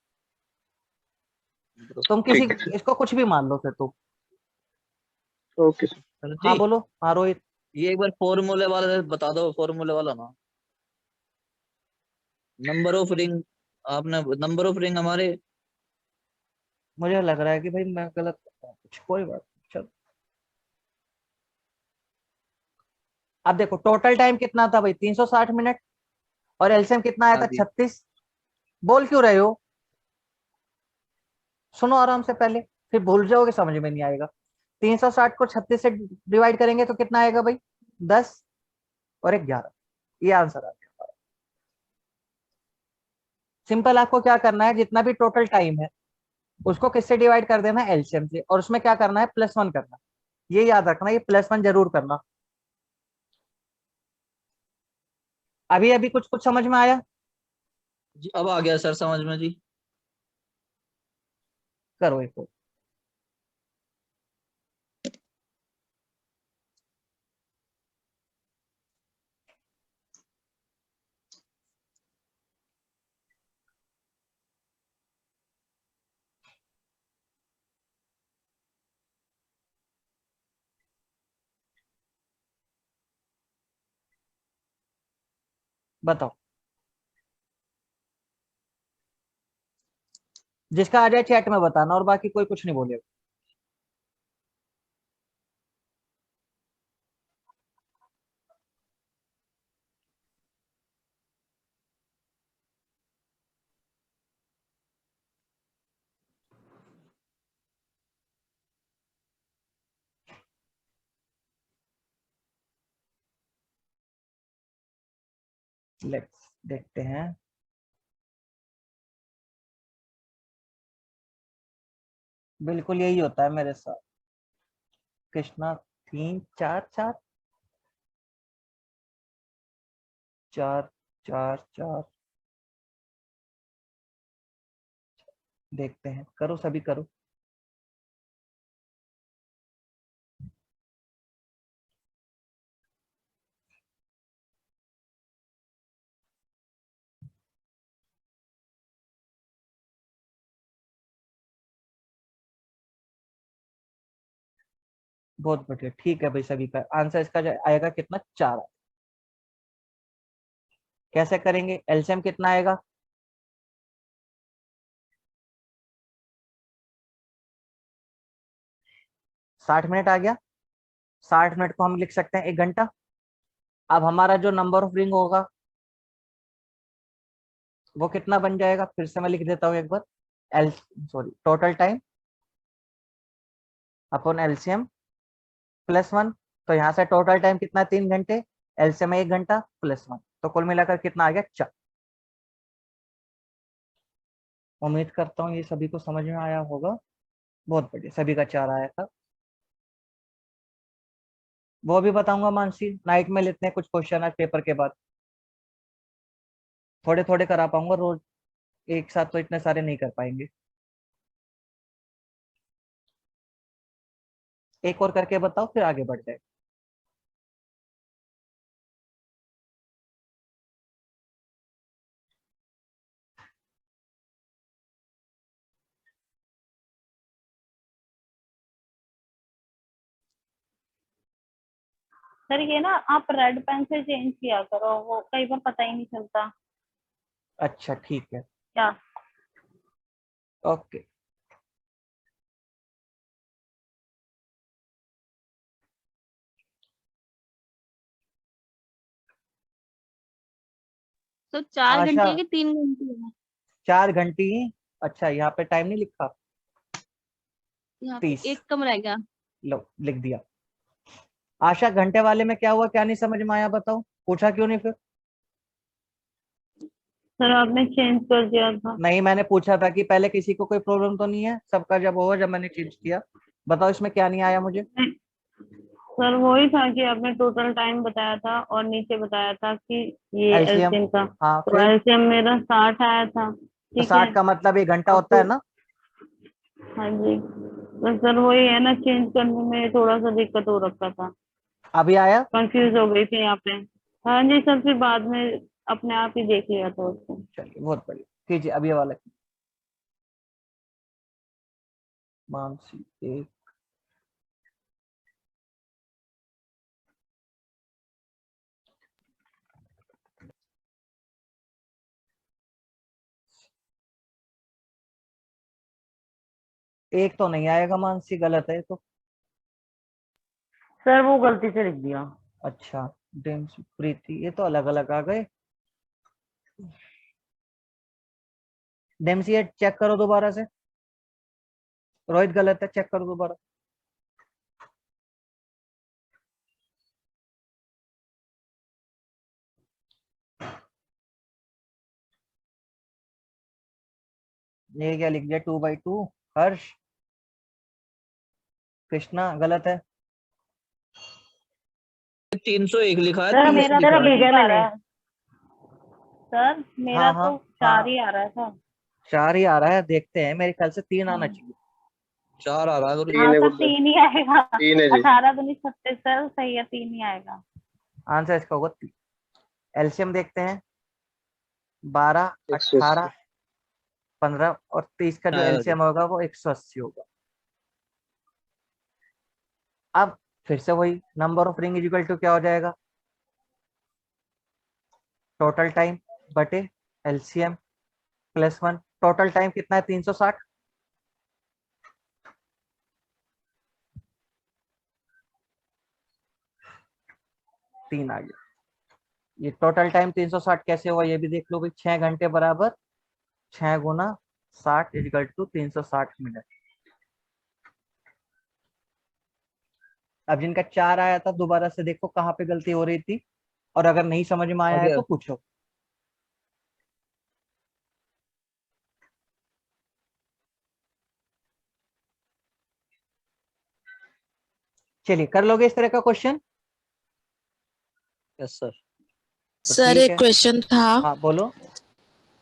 [SPEAKER 1] तुम किसी
[SPEAKER 5] ठीक है सर।
[SPEAKER 1] इसको कुछ भी मान लो फिर तुम।
[SPEAKER 5] Okay sir.
[SPEAKER 8] सर
[SPEAKER 1] हाँ
[SPEAKER 8] जी
[SPEAKER 1] बोलो, हाँ रोहित।
[SPEAKER 8] ये एक बार फॉर्मूले वाला बता दो, फॉर्मूले वाला ना। नंबर ऑफ रिंग, आपने नंबर ऑफ रिंग हमारे।
[SPEAKER 1] मुझे लग रहा है कि भाई मैं गलत कर रहा हूँ कुछ, कोई बात नहीं, चलो। अब देखो टोटल टाइम कितना था भाई, 360 मिनट, और एलसीएम कितना आया
[SPEAKER 8] हाँ
[SPEAKER 1] था,
[SPEAKER 8] जी
[SPEAKER 1] 36। बोल क्यों रहे हो? सुनो आराम से पहले, फिर भूल जाओगे, समझ में नहीं आएगा। 360 को 36 से डिवाइड करेंगे तो कितना आएगा भाई, 10 और 11। ये आंसर आ गया। सिंपल, आपको क्या करना है, जितना भी टोटल टाइम है उसको किससे डिवाइड कर देना है, एलसीएम से, और उसमें क्या करना है, +1 करना। ये याद रखना, ये +1 जरूर करना। अभी अभी कुछ कुछ समझ में आया?
[SPEAKER 8] जी अब आ गया सर समझ में जी।
[SPEAKER 1] करो एक और। बताओ, जिसका आ जाए चैट में बताना, और बाकी कोई कुछ नहीं बोलेगा। लेट्स देखते हैं। बिल्कुल यही होता है मेरे साथ। कृष्णा 3 4 4 4 4 4। देखते हैं, करो सभी करो। बहुत बढ़िया, ठीक है भाई, सभी का आंसर इसका आएगा कितना, 4। कैसे करेंगे, एलसीएम कितना आएगा, 60 मिनट आ गया। 60 मिनट को हम लिख सकते हैं 1 घंटा। अब हमारा जो नंबर ऑफ रिंग होगा वो कितना बन जाएगा, फिर से मैं लिख देता हूँ एक बार। L sorry total time upon LCM +1। तो यहाँ से टोटल टाइम कितना है, 3 घंटे, एलसीएम 1 घंटा +1, तो कुल मिलाकर कितना आ गया, 4। उम्मीद करता हूँ ये सभी को समझ में आया होगा। बहुत बढ़िया, सभी का 4 आया था। वो भी बताऊंगा मानसी, नाइट में लेते हैं कुछ क्वेश्चन आज पेपर के बाद, थोड़े थोड़े करा पाऊंगा रोज, एक साथ तो इतने सारे नहीं कर पाएंगे। एक और करके बताओ, फिर आगे बढ़ जाए।
[SPEAKER 3] सर ये ना आप रेड पेन से चेंज किया करो, वो कई बार पता ही नहीं चलता।
[SPEAKER 1] अच्छा ठीक है,
[SPEAKER 3] क्या?
[SPEAKER 1] ओके।
[SPEAKER 6] तो 4 घंटे
[SPEAKER 1] आशा
[SPEAKER 6] के 3 घंटे है
[SPEAKER 1] 4 घंटे ही, अच्छा यहाँ पे टाइम नहीं लिखा,
[SPEAKER 6] यहाँ पे
[SPEAKER 1] 30।
[SPEAKER 6] एक कम रह गया।
[SPEAKER 1] लो लिख दिया। आशा घंटे वाले में क्या हुआ, क्या नहीं समझ में आया, बताओ, पूछा क्यों नहीं फिर?
[SPEAKER 3] सर आपने चेंज कर दिया था।
[SPEAKER 1] नहीं, मैंने पूछा था कि पहले किसी को कोई प्रॉब्लम तो नहीं है, सबका जब हुआ जब मैंने चेंज किया। बताओ इसमें क्या नहीं आया मुझे।
[SPEAKER 3] सर वही था कि आपने टोटल टाइम बताया था और नीचे बताया था कि ये
[SPEAKER 1] एलसीएम,
[SPEAKER 3] एलसीएम का,
[SPEAKER 1] हाँ
[SPEAKER 3] तो
[SPEAKER 1] फिर
[SPEAKER 3] एलसीएम मेरा 60 आया था।
[SPEAKER 1] तो
[SPEAKER 3] ठीक है,
[SPEAKER 1] 60 का मतलब 1 घंटा
[SPEAKER 3] अब
[SPEAKER 1] होता
[SPEAKER 3] तो
[SPEAKER 1] है ना।
[SPEAKER 3] हाँ जी, तो सर वही है ना, चेंज करने में थोड़ा सा दिक्कत हो रखा था,
[SPEAKER 1] अभी आया।
[SPEAKER 3] कंफ्यूज हो गई थी यहाँ पे। हाँ जी सर, फिर बाद में अपने आप ही देख लिया था उसको।
[SPEAKER 1] चलिए बहुत बढ़िया, कीजिए अभी ये वाला। मानसी एक, एक तो नहीं आएगा मानसी, गलत है ये तो।
[SPEAKER 3] सर वो गलती से लिख दिया।
[SPEAKER 1] अच्छा, डेम्स प्रीति, ये तो अलग अलग आ गए। डेम्सी ये चेक करो दोबारा से, रोहित गलत है, चेक करो दोबारा। ये क्या लिख दिया, 2/2, हर्ष, कृष्णा गलत है।
[SPEAKER 8] 301 लिखा है,
[SPEAKER 3] सर
[SPEAKER 8] 30
[SPEAKER 3] मेरा
[SPEAKER 8] लिखा
[SPEAKER 3] तो
[SPEAKER 8] है।
[SPEAKER 3] भेजा मैंने। सर मेरा
[SPEAKER 1] हाँ
[SPEAKER 3] तो 4 ही आ रहा था।
[SPEAKER 1] 4 ही आ रहा है, देखते हैं, मेरे ख्याल से 3 आना चाहिए।
[SPEAKER 8] 4 आ रहा है गुरु जी।
[SPEAKER 3] हाँ
[SPEAKER 5] है
[SPEAKER 3] सर
[SPEAKER 5] गुरुदेव,
[SPEAKER 3] 3 ही आएगा।
[SPEAKER 5] 3 है जी।
[SPEAKER 3] 18 19 36 सर सही है, 3 ही आएगा।
[SPEAKER 1] आंसर इसका होगा 3। एलसीएम देखते हैं, 12,
[SPEAKER 5] 180।
[SPEAKER 1] 18, 15 और 30 का जो
[SPEAKER 8] आएगा जी।
[SPEAKER 1] एलसीएम होगा वो 180 होगा। अब फिर से वही, number of ring is equal to क्या हो जाएगा, टोटल टाइम बटे एलसीएम प्लस 1। टोटल टाइम कितना है, 360। तीन आ गया। ये टोटल टाइम 360 कैसे हुआ ये भी देख लो भाई। 6 घंटे बराबर 6 गुना 60 इजिकल टू 360 मिनट। अब जिनका 4 आया था दोबारा से देखो कहाँ पे गलती हो रही थी, और अगर नहीं समझ में आया है तो पूछो। चलिए कर लोगे इस तरह का क्वेश्चन?
[SPEAKER 8] Yes sir.
[SPEAKER 1] तो
[SPEAKER 10] सर
[SPEAKER 1] ठीक
[SPEAKER 10] एक
[SPEAKER 1] है,
[SPEAKER 10] क्वेश्चन था।
[SPEAKER 1] हाँ बोलो।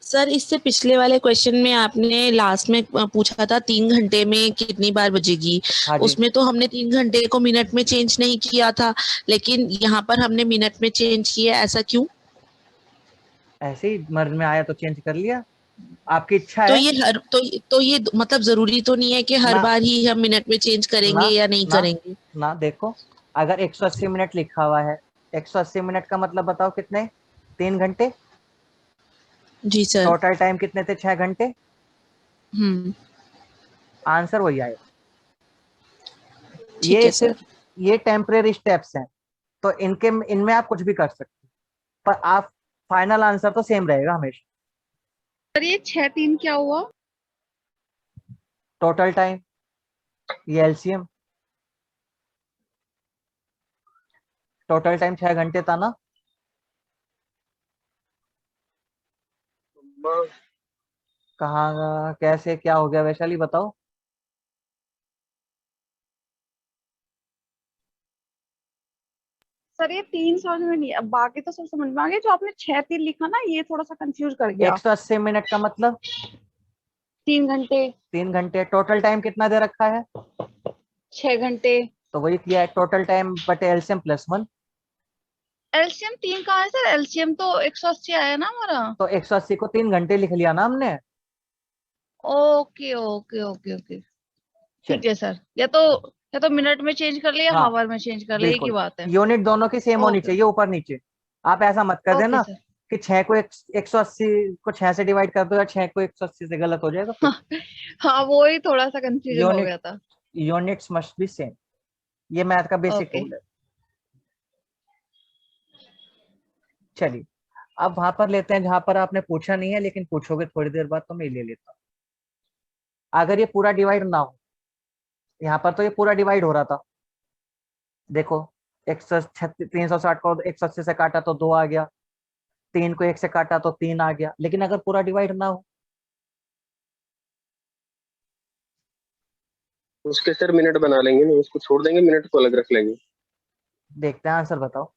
[SPEAKER 10] सर इससे पिछले वाले क्वेश्चन में आपने लास्ट में पूछा था 3 घंटे में कितनी बार बजेगी।
[SPEAKER 1] हाँ जी,
[SPEAKER 10] उसमें तो हमने 3 घंटे को मिनट में चेंज नहीं किया था, लेकिन यहाँ पर हमने मिनट में चेंज किया, ऐसा क्यों?
[SPEAKER 1] ऐसे ही मर्ज में आया तो चेंज कर लिया, आपकी इच्छा
[SPEAKER 10] तो
[SPEAKER 1] है।
[SPEAKER 10] ये तो ये मतलब जरूरी तो नहीं है कि हर
[SPEAKER 1] ना
[SPEAKER 10] बार ही हम मिनट में चेंज
[SPEAKER 1] ना
[SPEAKER 10] करेंगे या नहीं
[SPEAKER 1] ना
[SPEAKER 10] करेंगे?
[SPEAKER 1] ना देखो, अगर 180 मिनट लिखा हुआ है, 180 मिनट का मतलब बताओ कितने, 3 घंटे।
[SPEAKER 10] जी सर।
[SPEAKER 1] टोटल टाइम कितने थे, 6 घंटे।
[SPEAKER 10] हम्म।
[SPEAKER 1] आंसर वही आएगा।
[SPEAKER 10] ठीक
[SPEAKER 1] ये
[SPEAKER 10] है सर।
[SPEAKER 1] सिर्फ ये टेम्परेरी स्टेप्स हैं, तो इनके इनमें आप कुछ भी कर सकते हो, पर आप फाइनल आंसर तो सेम रहेगा हमेशा।
[SPEAKER 2] सर ये 6 3 क्या हुआ?
[SPEAKER 1] टोटल टाइम, ये एलसीएम। टोटल टाइम 6 घंटे था ना। कहाँ कैसे क्या हो गया वैशाली बताओ।
[SPEAKER 2] सर ये 3 समझ में नहीं, अब बाकी तो सब समझ में आ गया, जो आपने 6 3 लिखा ना ये थोड़ा सा कंफ्यूज कर गया।
[SPEAKER 1] 180 मिनट का मतलब
[SPEAKER 2] 3 घंटे।
[SPEAKER 1] 3 घंटे। टोटल टाइम कितना दे रखा है,
[SPEAKER 2] 6 घंटे।
[SPEAKER 1] तो वही किया है, टोटल टाइम बटे एलसीएम प्लस 1।
[SPEAKER 2] एलसीएम 3 कहाँ है सर? एलसीएम तो 180 आया ना हमारा।
[SPEAKER 1] तो 180 को 3 घंटे लिख लिया ना हमने।
[SPEAKER 2] Okay okay okay okay. ठीक
[SPEAKER 1] चलिए,
[SPEAKER 2] है सर, या तो मिनट में चेंज कर लिया,
[SPEAKER 1] हाँ
[SPEAKER 2] हावर में चेंज कर लिया, एक ही
[SPEAKER 1] बिल्कुल,
[SPEAKER 2] बात है।
[SPEAKER 1] यूनिट दोनों की सेम होनी
[SPEAKER 2] ओके
[SPEAKER 1] चाहिए, ऊपर नीचे। आप ऐसा मत कर
[SPEAKER 2] ओके
[SPEAKER 1] देना
[SPEAKER 2] सर।
[SPEAKER 1] कि 6 को 180 को 6 से डिवाइड कर दो, या 6 को 180 से, गलत हो जाएगा फिर।
[SPEAKER 2] हाँ वो ही थोड़ा सा कंफ्यूजन हो
[SPEAKER 1] यूनिट
[SPEAKER 2] गया था।
[SPEAKER 1] यूनिट्स मस्ट बी सेम, ये मैथ का बेसिक
[SPEAKER 2] ओके।
[SPEAKER 1] रूल है। चलिए, अब वहां पर लेते हैं जहां पर आपने पूछा नहीं है, लेकिन पूछोगे थोड़ी देर बाद तो मैं ले लेता हूँ। अगर ये पूरा डिवाइड ना हो, यहाँ पर तो ये पूरा डिवाइड हो रहा था, देखो 360 को 180 से काटा तो 2 आ गया, 3 को 1 से काटा तो 3 आ गया। लेकिन अगर पूरा डिवाइड ना हो,
[SPEAKER 5] उसके सर मिनट बना लेंगे ना, उसको छोड़ देंगे, मिनट को अलग रख लेंगे।
[SPEAKER 1] देखते हैं, आंसर बताओ।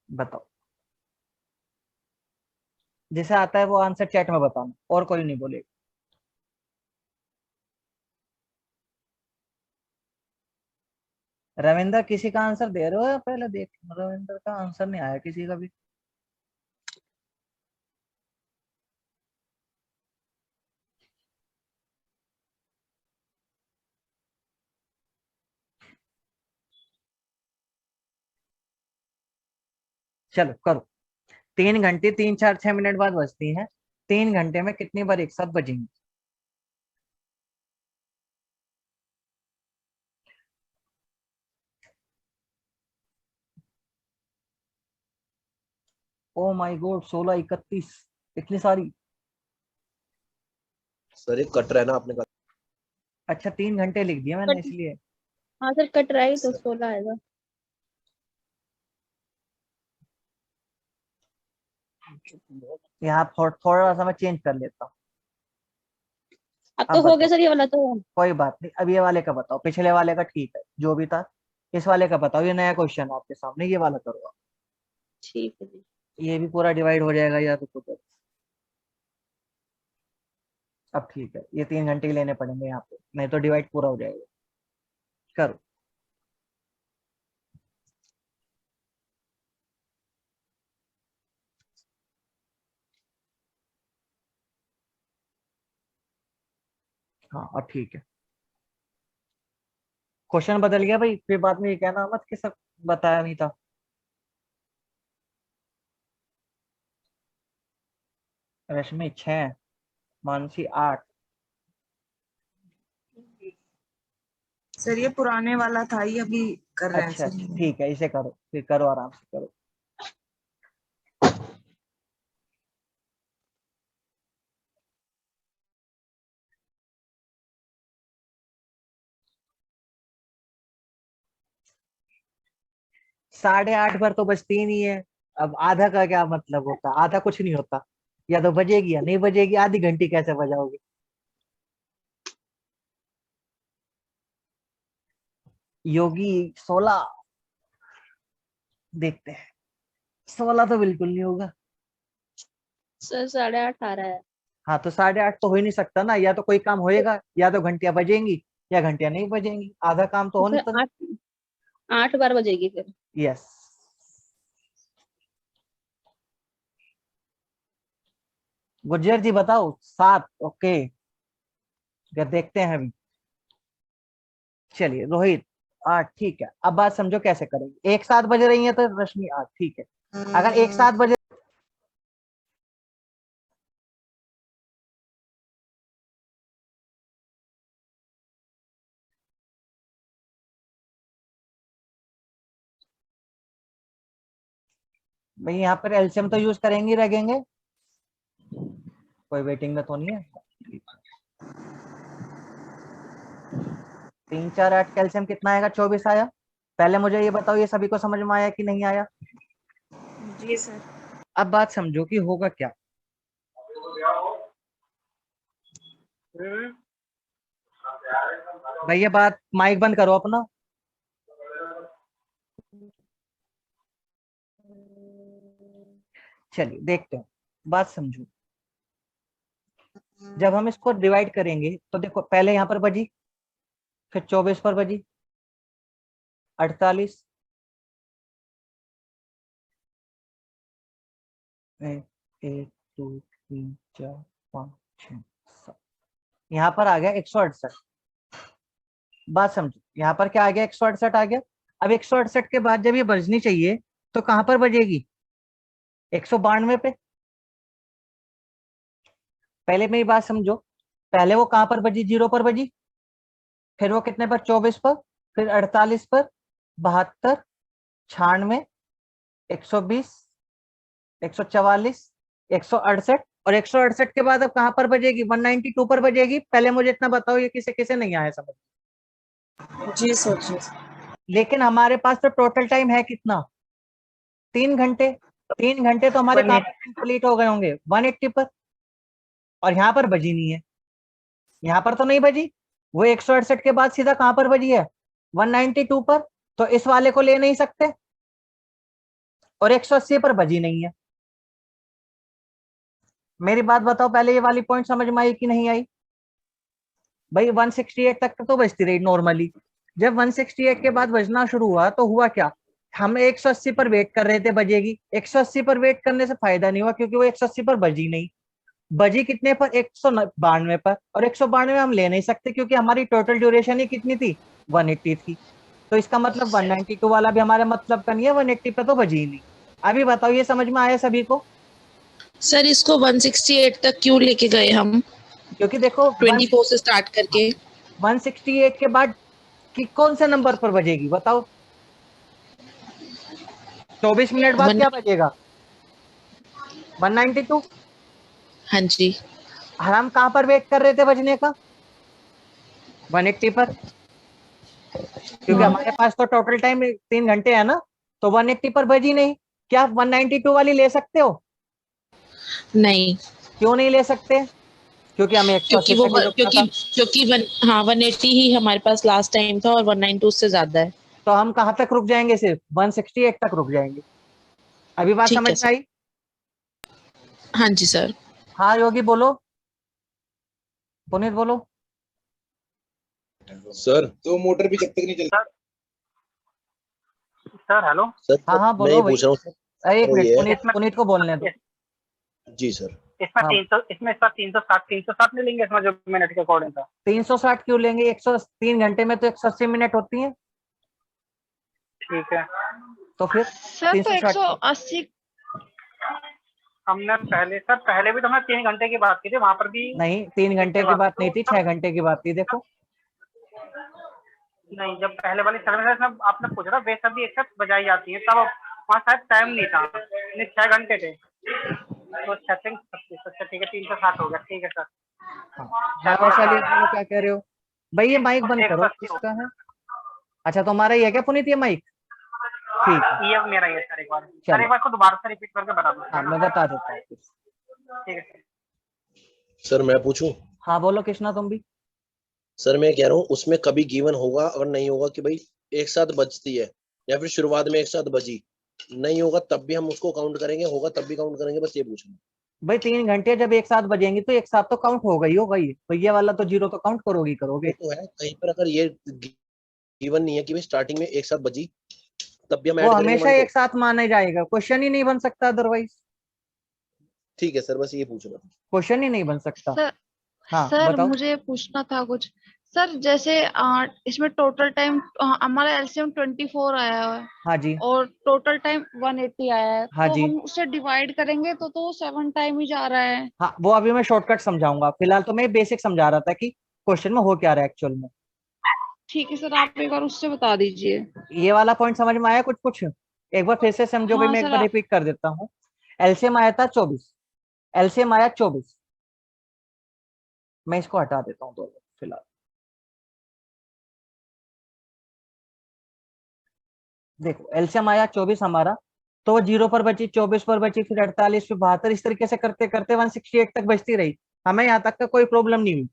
[SPEAKER 1] बताओ, जैसे आता है वो आंसर चैट में बताना, और कोई नहीं बोलेगा। रविंद्र किसी का आंसर दे रहे हो या पहले देख, रविंद्र का आंसर नहीं आया किसी का भी। चलो करो। 3 घंटे 3 4 6 मिनट बाद बजती हैं, 3 घंटे में कितनी बार एक साथ बजेंगी? ओ माय गॉड, 16 31, इतनी सारी।
[SPEAKER 11] सर ये कट रहा है ना आपने कहा।
[SPEAKER 1] अच्छा 3 घंटे लिख दिया मैंने
[SPEAKER 6] कट-
[SPEAKER 1] इसलिए।
[SPEAKER 6] हाँ सर, कट रहा है तो 16 आएगा।
[SPEAKER 1] यहाँ थोड़ा सा मैं चेंज कर लेता हूँ।
[SPEAKER 6] अब
[SPEAKER 1] अब
[SPEAKER 6] तो हो गया
[SPEAKER 1] बताओ,
[SPEAKER 6] सर ये वाला तो।
[SPEAKER 1] कोई बात नहीं, अब ये वाले का बताओ, पिछले वाले का ठीक है जो भी था, इस वाले का बताओ, ये नया क्वेश्चन आपके सामने, ये वाला करो आप।
[SPEAKER 6] ठीक है जी।
[SPEAKER 1] ये भी पूरा डिवाइड हो जाएगा या तो कुछ। अब ठीक है, ये 3 घंटे ही लेने पड़ेंगे यहाँ पे, नहीं तो डिवाइड पूरा हो जाएगा। करो। हाँ अब ठीक है। क्वेश्चन बदल गया भाई, फिर बाद में ये कहना मत कि सब बताया नहीं था। रश्मि 6, मानसी 8।
[SPEAKER 9] सर ये पुराने वाला था, ये अभी कर रहे हैं
[SPEAKER 1] अच्छा
[SPEAKER 9] सर।
[SPEAKER 1] ठीक है, इसे करो, फिर करो आराम से करो। साढ़े 8 पर तो बजती ही नहीं है। अब आधा का क्या मतलब होता, आधा कुछ नहीं होता, या तो बजेगी या नहीं बजेगी, आधी घंटी कैसे बजाओगे। योगी 16, देखते हैं, 16 तो बिल्कुल नहीं होगा।
[SPEAKER 6] सर 8:30 आ रहा है।
[SPEAKER 1] हाँ तो 8:30 तो हो ही नहीं सकता ना, या तो कोई काम होएगा, या तो घंटियां बजेंगी या घंटियां नहीं बजेंगी, आधा काम तो हो नहीं
[SPEAKER 6] सर
[SPEAKER 1] सकता।
[SPEAKER 6] 8 बार बजेगी फिर।
[SPEAKER 1] यस। गुज्जर जी बताओ 7। ओके, देखते हैं अभी। चलिए रोहित 8, ठीक है। अब बात समझो कैसे करेंगे, एक साथ बज रही है तो रश्मि 8, ठीक है। अगर एक साथ बजे, भाई यहाँ पर एलसीएम तो यूज करेंगे ही रखेंगे, कोई वेटिंग में तो नहीं है। 3 4 8 कैल्शियम कितना आएगा, 24 आया। पहले मुझे ये बताओ, ये सभी को समझ में आया कि नहीं आया।
[SPEAKER 9] जी सर।
[SPEAKER 1] अब बात समझो कि होगा क्या। भैया बात माइक बंद करो अपना। चलिए देखते हैं, बात समझो। जब हम इसको डिवाइड करेंगे तो देखो, पहले यहाँ पर बजी, फिर 24 पर बजी, 48, 1 2 3 4 5 6 7, यहाँ पर आ गया 168। बात समझो, यहाँ पर क्या आ गया, 168 आ गया। अब 168 के बाद जब ये बजनी चाहिए तो कहां पर बजेगी, 192 पे। पहले मेरी बात समझो, पहले वो कहां पर बजी, 0 पर बजी, फिर वो कितने पर, 24 पर, फिर 48 पर, 72, 96, 120, 144, 168, और 168 के बाद अब कहां पर बजेगी, 192 पर बजेगी। पहले मुझे इतना बताओ, ये किसे किसे नहीं आया समझ।
[SPEAKER 9] जी सर जी।
[SPEAKER 1] लेकिन हमारे पास तो टोटल टाइम है कितना, 3 घंटे। 3 घंटे तो हमारे काम कंप्लीट हो गए होंगे 180 पर, और यहाँ पर बजी नहीं है, यहाँ पर तो नहीं बजी। वो 168 के बाद सीधा कहां पर बजी है, 192 पर, तो इस वाले को ले नहीं सकते, और 180 पर बजी नहीं है। मेरी बात बताओ, पहले ये वाली पॉइंट समझ में आई कि नहीं आई। भाई 168 तक तो बजती रही नॉर्मली, जब 168 के बाद बजना शुरू हुआ तो हुआ क्या, हम 180 पर वेट कर रहे थे बजेगी, 180 पर वेट करने से फायदा नहीं हुआ, क्योंकि वो 180 पर बजी नहीं। बजी कितने पर, 192 पर, और 192 हम ले नहीं सकते क्योंकि हमारी टोटल ड्यूरेशन ही कितनी थी, 180 थी। तो इसका मतलब 192 वाला भी हमारे मतलब का नहीं है, 180 पे तो बजी ही नहीं। अभी बताओ, ये समझ में आया सभी को।
[SPEAKER 10] सर इसको 168 तक क्यों लेके गए हम,
[SPEAKER 1] क्योंकि देखो
[SPEAKER 10] 24 से स्टार्ट करके
[SPEAKER 1] 168 के बाद कि कौन से नंबर पर बजेगी बताओ, 24 मिनट बाद क्या बजेगा, 192।
[SPEAKER 10] हाँ जी।
[SPEAKER 1] हम कहाँ पर वेट कर रहे थे बजने का? 180 पर, क्योंकि हमारे पास तो टोटल टाइम 3 घंटे है ना, तो 180 पर बजी नहीं। क्या आप 192 वाली ले सकते हो?
[SPEAKER 10] नहीं,
[SPEAKER 1] क्यों नहीं ले सकते? क्योंकि हमें 180
[SPEAKER 10] क्योंकि वो
[SPEAKER 1] तक ही रुकना था।
[SPEAKER 10] क्योंकि 180 ही हमारे पास लास्ट टाइम था और 192 उससे ज्यादा है।
[SPEAKER 1] तो हम कहाँ तक रुक जाएंगे? सिर्फ 168 तक रुक जाएंगे। अभी बात
[SPEAKER 10] ठीक
[SPEAKER 1] समझ
[SPEAKER 10] है
[SPEAKER 1] में
[SPEAKER 10] सर।
[SPEAKER 1] आई?
[SPEAKER 10] हाँ जी सर।
[SPEAKER 1] हाँ योगी बोलो, पुनीत बोलो।
[SPEAKER 11] सर तो मोटर भी जब तक नहीं चलती।
[SPEAKER 12] Sir hello.
[SPEAKER 11] सर
[SPEAKER 1] हाँ हाँ
[SPEAKER 11] मैं
[SPEAKER 1] बोलो
[SPEAKER 11] ये
[SPEAKER 1] भाई।
[SPEAKER 11] पूछ रहा हूँ
[SPEAKER 1] अरे एक
[SPEAKER 11] सर,
[SPEAKER 1] मिनट,
[SPEAKER 11] ये
[SPEAKER 1] पुनीत को बोलने दो।
[SPEAKER 11] जी सर।
[SPEAKER 12] इसमें
[SPEAKER 1] हाँ
[SPEAKER 12] 300, इसमें इस बार 360 नहीं लेंगे इसमें, जो मिनट के अकॉर्डिंग था।
[SPEAKER 1] 360 क्यों लेंगे? 103 घंटे में तो 180 मिनट होती है,
[SPEAKER 12] ठीक है
[SPEAKER 1] तो फिर
[SPEAKER 2] सर तो
[SPEAKER 1] 360 क्यों?
[SPEAKER 2] 180
[SPEAKER 12] हमने पहले भी तो हमने 3 घंटे की बात की थी, वहां पर भी
[SPEAKER 1] नहीं 3 घंटे की बात नहीं थी, 6 घंटे की बात थी। देखो
[SPEAKER 12] नहीं, जब पहले वाली सर्विस में आपने पूछा था बेसब्री एक साथ बजाई जाती है, तब वहाँ शायद टाइम नहीं था, नहीं 6 घंटे थे, तो 36 अच्छा ठीक है 360 हो गया, ठीक है सर।
[SPEAKER 1] हाँ वैशाली बोलो क्या कह रहे हो भाई? ये माइक बंद करो,
[SPEAKER 12] 180
[SPEAKER 1] किसका है? अच्छा तुम्हारा ही है क्या पुनीत ये माइक? ठीक है
[SPEAKER 12] ये मेरा ही है सर, एक बार
[SPEAKER 1] चलो।
[SPEAKER 12] को दोबारा से रिपीट करके बता दो।
[SPEAKER 1] हाँ मैं बता देता हूँ।
[SPEAKER 12] ठीक है
[SPEAKER 11] सर मैं पूछूं?
[SPEAKER 1] हाँ बोलो कृष्णा तुम भी।
[SPEAKER 11] सर मैं कह रहा हूँ उसमें कभी गिवन होगा और नहीं होगा कि भाई एक साथ बजती है या फिर शुरुआत में एक साथ बजी, नहीं होगा तब भी हम उसको काउंट करेंगे, होगा तब भी काउंट करेंगे, बस ये पूछ रहा हूँ।
[SPEAKER 1] भाई 3 घंटे जब एक साथ बजेंगे तो एक साथ तो काउंट होगा ही होगा ही, तो ये वाला तो जीरो तो काउंट करोगे ही
[SPEAKER 11] वो
[SPEAKER 1] करोगे।
[SPEAKER 11] तो है, कहीं पर अगर ये गिवन नहीं है कि भाई स्टार्टिंग में एक साथ बजी तब भी हम
[SPEAKER 1] वो
[SPEAKER 11] ऐड करेंगे
[SPEAKER 1] हमेशा
[SPEAKER 11] 1
[SPEAKER 1] एक साथ माना जाएगा, क्वेश्चन ही नहीं बन सकता अदरवाइज,
[SPEAKER 11] ठीक है सर, बस ये पूछ रहा था।
[SPEAKER 1] क्वेश्चन ही नहीं बन सकता।
[SPEAKER 2] सर
[SPEAKER 1] हाँ
[SPEAKER 2] सर
[SPEAKER 1] बताओ।
[SPEAKER 2] मुझे पूछना था कुछ। सर जैसे इसमें टोटल टाइम हमारा एलसीएम 24 आया है
[SPEAKER 1] हाँ जी
[SPEAKER 2] और टोटल टाइम 180 आया है,
[SPEAKER 1] हाँ
[SPEAKER 2] तो
[SPEAKER 1] जी।
[SPEAKER 2] हम उसे डिवाइड करेंगे तो 7 टाइम ही जा रहा है।
[SPEAKER 1] हाँ वो अभी मैं शॉर्टकट समझाऊंगा, फिलहाल तो मैं बेसिक समझा रहा था कि क्वेश्चन में हो क्या रहा है एक्चुअल में।
[SPEAKER 2] ठीक है सर, आप एक बार उससे बता दीजिए।
[SPEAKER 1] ये वाला पॉइंट समझ में आया कुछ कुछ? एक बार फिर से समझो भाई,
[SPEAKER 2] हाँ
[SPEAKER 1] मैं एक
[SPEAKER 2] सर
[SPEAKER 1] बार
[SPEAKER 2] आप।
[SPEAKER 1] रिपीट कर देता हूँ। एलसीएम आया था 24, एलसीएम आया 24। मैं इसको हटा देता हूँ तो फिलहाल। देखो एलसीएम आया 24 हमारा, तो वो 0 पर बची, 24 पर बची, फिर 48, फिर 72, इस तरीके से करते करते 168 तक बचती रही। हमें यहाँ तक का कोई प्रॉब्लम नहीं हुई।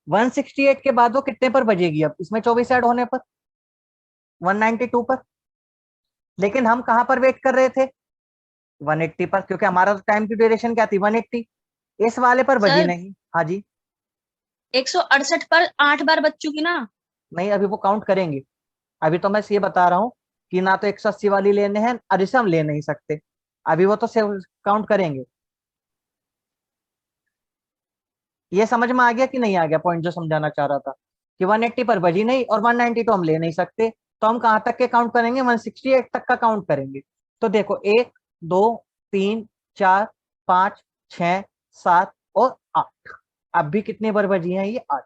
[SPEAKER 1] 168 के बाद वो कितने पर बजेगी? अब इसमें 24 ऐड होने पर 192 पर। लेकिन हम कहां पर वेट कर रहे थे? 180 पर, क्योंकि हमारा टाइम की ड्यूरेशन क्या थी? 180। इस वाले पर बजी
[SPEAKER 6] सर
[SPEAKER 1] नहीं। हाँ जी।
[SPEAKER 6] 168 पर 8 बार बच चुकी ना।
[SPEAKER 1] नहीं अभी वो काउंट करेंगे, अभी तो मैं ये बता रहा हूँ कि ना तो 180 वाली लेने हैं और इसे हम ले नहीं सकते, अभी वो तो काउंट करेंगे। ये समझ में आ गया कि नहीं आ गया पॉइंट जो समझाना चाह रहा था? कि 180 पर बजी नहीं और 192 तो हम ले नहीं सकते, तो हम कहां तक के काउंट करेंगे? 168 तक का काउंट करेंगे। तो देखो 1 2 3 4 5 6 7 और 8। अब भी कितने बार बजी हैं? ये 8।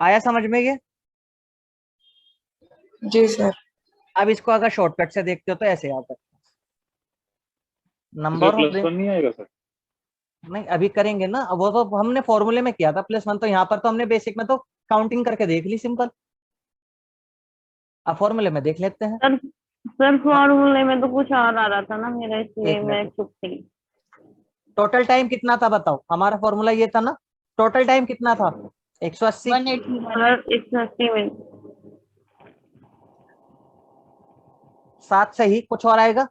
[SPEAKER 1] आया समझ में ये?
[SPEAKER 9] जी सर।
[SPEAKER 1] अब इसको अगर शॉर्टकट से देखते हो तो ऐसे याद रखना, नंबर ऑफ
[SPEAKER 12] +1 नहीं आएगा सर?
[SPEAKER 1] नहीं अभी करेंगे ना, वो तो हमने फॉर्मूले में किया था +1, तो यहाँ पर तो हमने बेसिक में तो काउंटिंग करके देख ली सिंपल। अब फॉर्मूले में देख लेते हैं।
[SPEAKER 3] सर फॉर्मूले में तो कुछ और आ रहा था ना मेरा, इसलिए
[SPEAKER 1] एक
[SPEAKER 3] मैं
[SPEAKER 1] मिनट,
[SPEAKER 3] चुप थी।
[SPEAKER 1] टोटल टाइम कितना था बताओ? हमारा फॉर्मूला ये था ना, टोटल टाइम कितना था? 180।
[SPEAKER 6] 180
[SPEAKER 3] सर 180 मिनट।
[SPEAKER 1] 7 से ही कुछ और आएगा?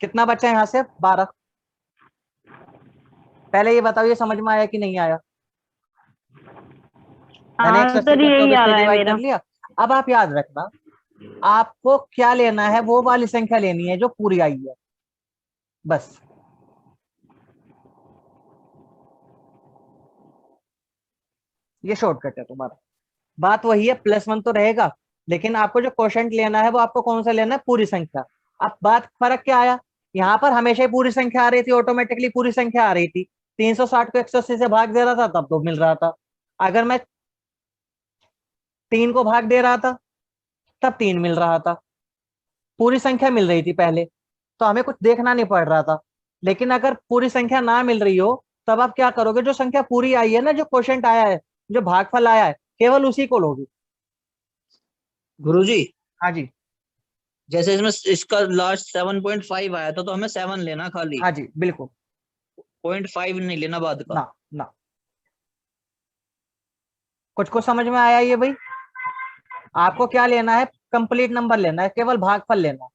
[SPEAKER 1] कितना बचा यहाँ से? 12। पहले ये बताओ ये समझ में आया कि नहीं आया? मैंने 180
[SPEAKER 3] आंसर
[SPEAKER 1] को
[SPEAKER 3] यही
[SPEAKER 1] 24
[SPEAKER 3] आ
[SPEAKER 1] से
[SPEAKER 3] रहा है
[SPEAKER 1] डिवाइड कर
[SPEAKER 3] मेरा।
[SPEAKER 1] लिया। अब आप याद रखना, आपको क्या लेना है? वो वाली संख्या लेनी है जो पूरी आई है, बस। ये शॉर्टकट है तुम्हारा। बात वही है, +1 तो रहेगा, लेकिन आपको जो क्वोशंट लेना है वो आपको कौन सा लेना है? पूरी संख्या। अब बात फर्क क्या आया? यहाँ पर हमेशा ही पूरी संख्या आ रही थी, ऑटोमेटिकली पूरी संख्या आ रही थी। 360 को 180 से भाग दे रहा था तब तो मिल रहा था। अगर मैं 3 को भाग दे रहा था तब 3 मिल रहा था, पूरी संख्या मिल रही थी पहले। तो हमें कुछ देखना नहीं पड़ रहा था। लेकिन अगर पूरी संख्या ना मिल रही हो तब आप क्या करोगे, जो संख्या पूरी आई है ना, जो क्वोशिएंट आया है, जो भागफल आया है, केवल उसी को लोगे।
[SPEAKER 8] गुरुजी
[SPEAKER 1] हाँ जी,
[SPEAKER 8] जैसे इसमें इसका लास्ट 7.5 आया था तो हमें 7 लेना खाली,
[SPEAKER 1] हाँ जी, बिल्कुल
[SPEAKER 8] 0.5 नहीं लेना बाद का।
[SPEAKER 1] ना। कुछ समझ में आया ये भाई? आपको क्या लेना है, कंप्लीट नंबर लेना है, केवल भागफल लेना है।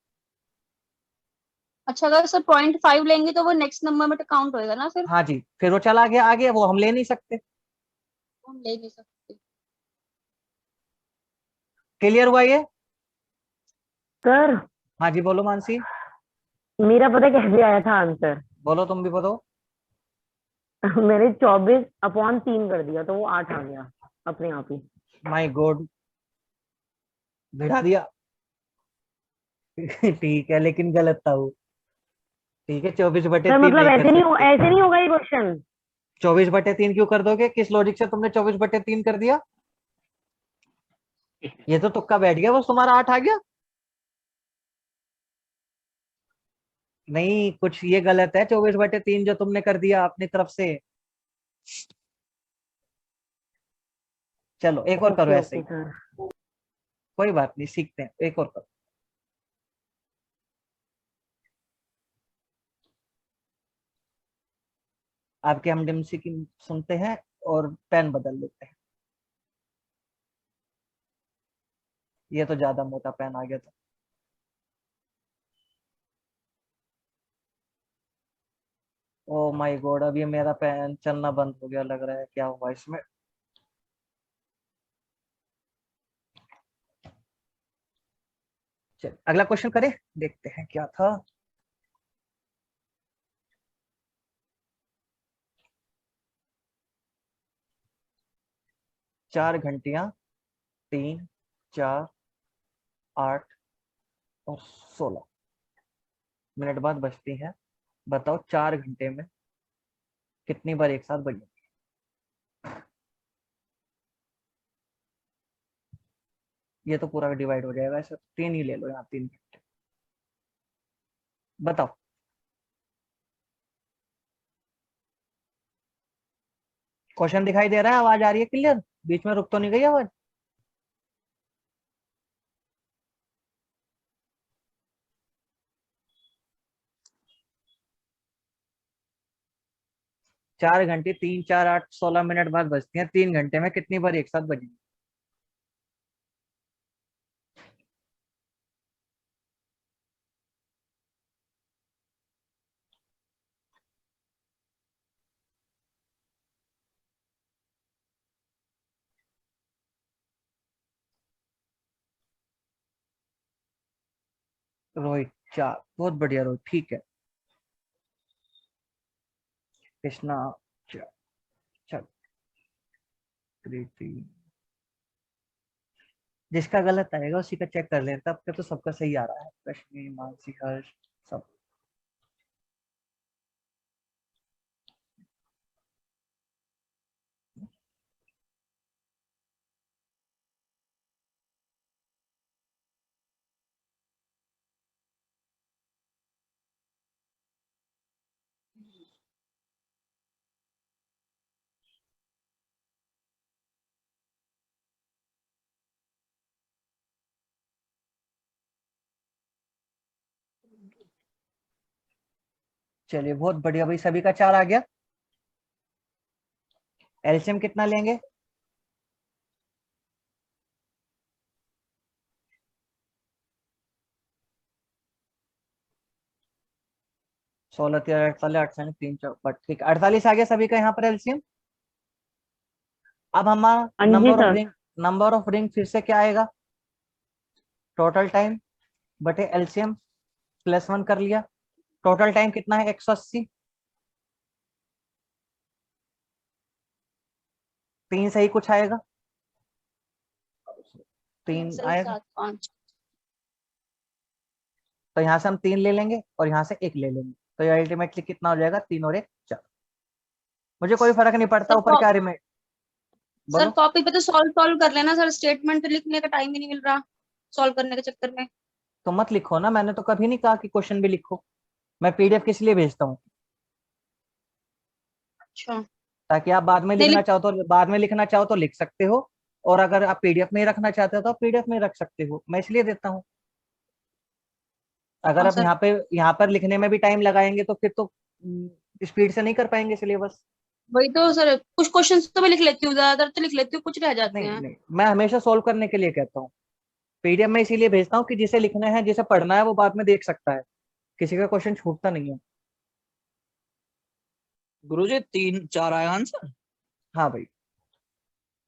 [SPEAKER 6] अच्छा, अगर सर 0.5 लेंगे तो वो नेक्स्ट नंबर में काउंट होएगा ना फिर?
[SPEAKER 1] हाँ जी, फिर वो चला गया आगे, वो हम ले नहीं सकते।
[SPEAKER 6] हम ले नहीं सकते।
[SPEAKER 1] क्लियर हुआ ये?
[SPEAKER 3] सर
[SPEAKER 1] हाँ जी, बोलो मानसी।
[SPEAKER 3] मेरा पता कैसे आया था आंसर?
[SPEAKER 1] बोलो, तुम भी बताओ।
[SPEAKER 3] मैंने 24/3 कर दिया तो वो 8 आ गया अपने आप ही।
[SPEAKER 1] माय गॉड, भिड़ा दिया। ठीक है, लेकिन गलत था वो। ठीक है, 24/3
[SPEAKER 3] सर मतलब
[SPEAKER 1] नहीं कर सकते।
[SPEAKER 3] ऐसे नहीं होगा ये क्वेश्चन?
[SPEAKER 1] 24/3 क्यों कर दोगे? किस लॉजिक से तुमने 24/3 कर दिया? ये तो तुक्का बैठ गया, बस तुम्हारा 8 आ गया। नहीं, कुछ ये गलत है 24/3 जो तुमने कर दिया अपनी तरफ से। चलो एक और करो
[SPEAKER 3] ओके
[SPEAKER 1] ऐसे ही,
[SPEAKER 3] सर।
[SPEAKER 1] कोई बात नहीं, सीखते हैं, एक और करो। आपके हम डिमसी की सुनते हैं और पेन बदल लेते हैं। ये तो ज्यादा मोटा पेन आ गया था। ओ माय गॉड, अब ये मेरा पेन चलना बंद हो गया लग रहा है, क्या हुआ इसमें? चल अगला क्वेश्चन करें, देखते हैं क्या था। चार घंटियां 3, 4, 8 और 16 मिनट बाद बजती हैं। बताओ 4 घंटे में कितनी बार एक साथ बजेंगी? ये तो पूरा डिवाइड हो जाएगा, ऐसे 3 ही ले लो, यहाँ 3 घंटे। बताओ। क्वेश्चन दिखाई दे रहा है? आवाज आ रही है क्लियर? बीच में रुक तो नहीं गई आवाज? चार घंटे 3, 4, 8, 16 मिनट बाद बजती हैं। 3 घंटे में कितनी बार एक साथ बजेंगी? रोहित 4, बहुत बढ़िया रोहित, ठीक है। कृष्णा 4, चल 3। जिसका गलत आएगा उसी का चेक कर लेते, अब तो सबका सही आ रहा है। रश्मि, मानसी, हर्ष, सब। चलिए बहुत बढ़िया भाई, सभी का 4 आ गया। एलसीएम कितना लेंगे? सोलह 13 48, 8 3 4, ठीक 48 आ गया सभी का यहाँ पर एलसीएम। अब हमारा नंबर ऑफ रिंग फिर से क्या आएगा? टोटल टाइम बटे एलसीएम +1 कर लिया। टोटल टाइम कितना है? 180। 3 सही कुछ आएगा? 3 आएगा तो यहाँ से हम 3 ले लेंगे और यहाँ से 1 ले लेंगे, तो ये अल्टीमेटली कितना हो जाएगा? 3 और 1 4। मुझे कोई फर्क नहीं पड़ता ऊपर क्या रिमेट।
[SPEAKER 6] सर कॉपी पे तो सॉल्व कर लेना सर, स्टेटमेंट लिखने का टाइम ही नहीं मिल रहा सॉल्व करने के चक्कर में।
[SPEAKER 1] तो मत लिखो ना, मैंने तो कभी नहीं कहा कि क्वेश्चन भी लिखो। मैं पीडीएफ किस लिए भेजता हूँ,
[SPEAKER 6] अच्छा
[SPEAKER 1] ताकि आप बाद में
[SPEAKER 6] नहीं,
[SPEAKER 1] लिखना चाहो तो बाद में लिखना चाहो तो लिख सकते हो, और अगर आप पीडीएफ में ही रखना चाहते हो तो आप पीडीएफ में ही रख सकते हो, मैं इसलिए देता हूँ। अगर
[SPEAKER 6] हाँ
[SPEAKER 1] आप
[SPEAKER 6] सर,
[SPEAKER 1] यहाँ पर लिखने में भी टाइम लगाएंगे तो फिर तो स्पीड से नहीं कर पाएंगे सिलेबस।
[SPEAKER 6] वही तो सर, कुछ क्वेश्चंस तो मैं लिख लेती हूँ, ज्यादातर तो लिख लेती हूँ, कुछ रह जाते
[SPEAKER 1] नहीं
[SPEAKER 6] हैं।
[SPEAKER 1] नहीं, मैं हमेशा सोल्व करने के लिए कहता हूँ। पीडीएफ में इसीलिए भेजता हूँ कि जिसे लिखना है, जिसे पढ़ना है, वो बाद में देख सकता है, किसी का क्वेश्चन छूटता नहीं है।
[SPEAKER 8] गुरुजी 3-4 आया आंसर।
[SPEAKER 1] हाँ भाई,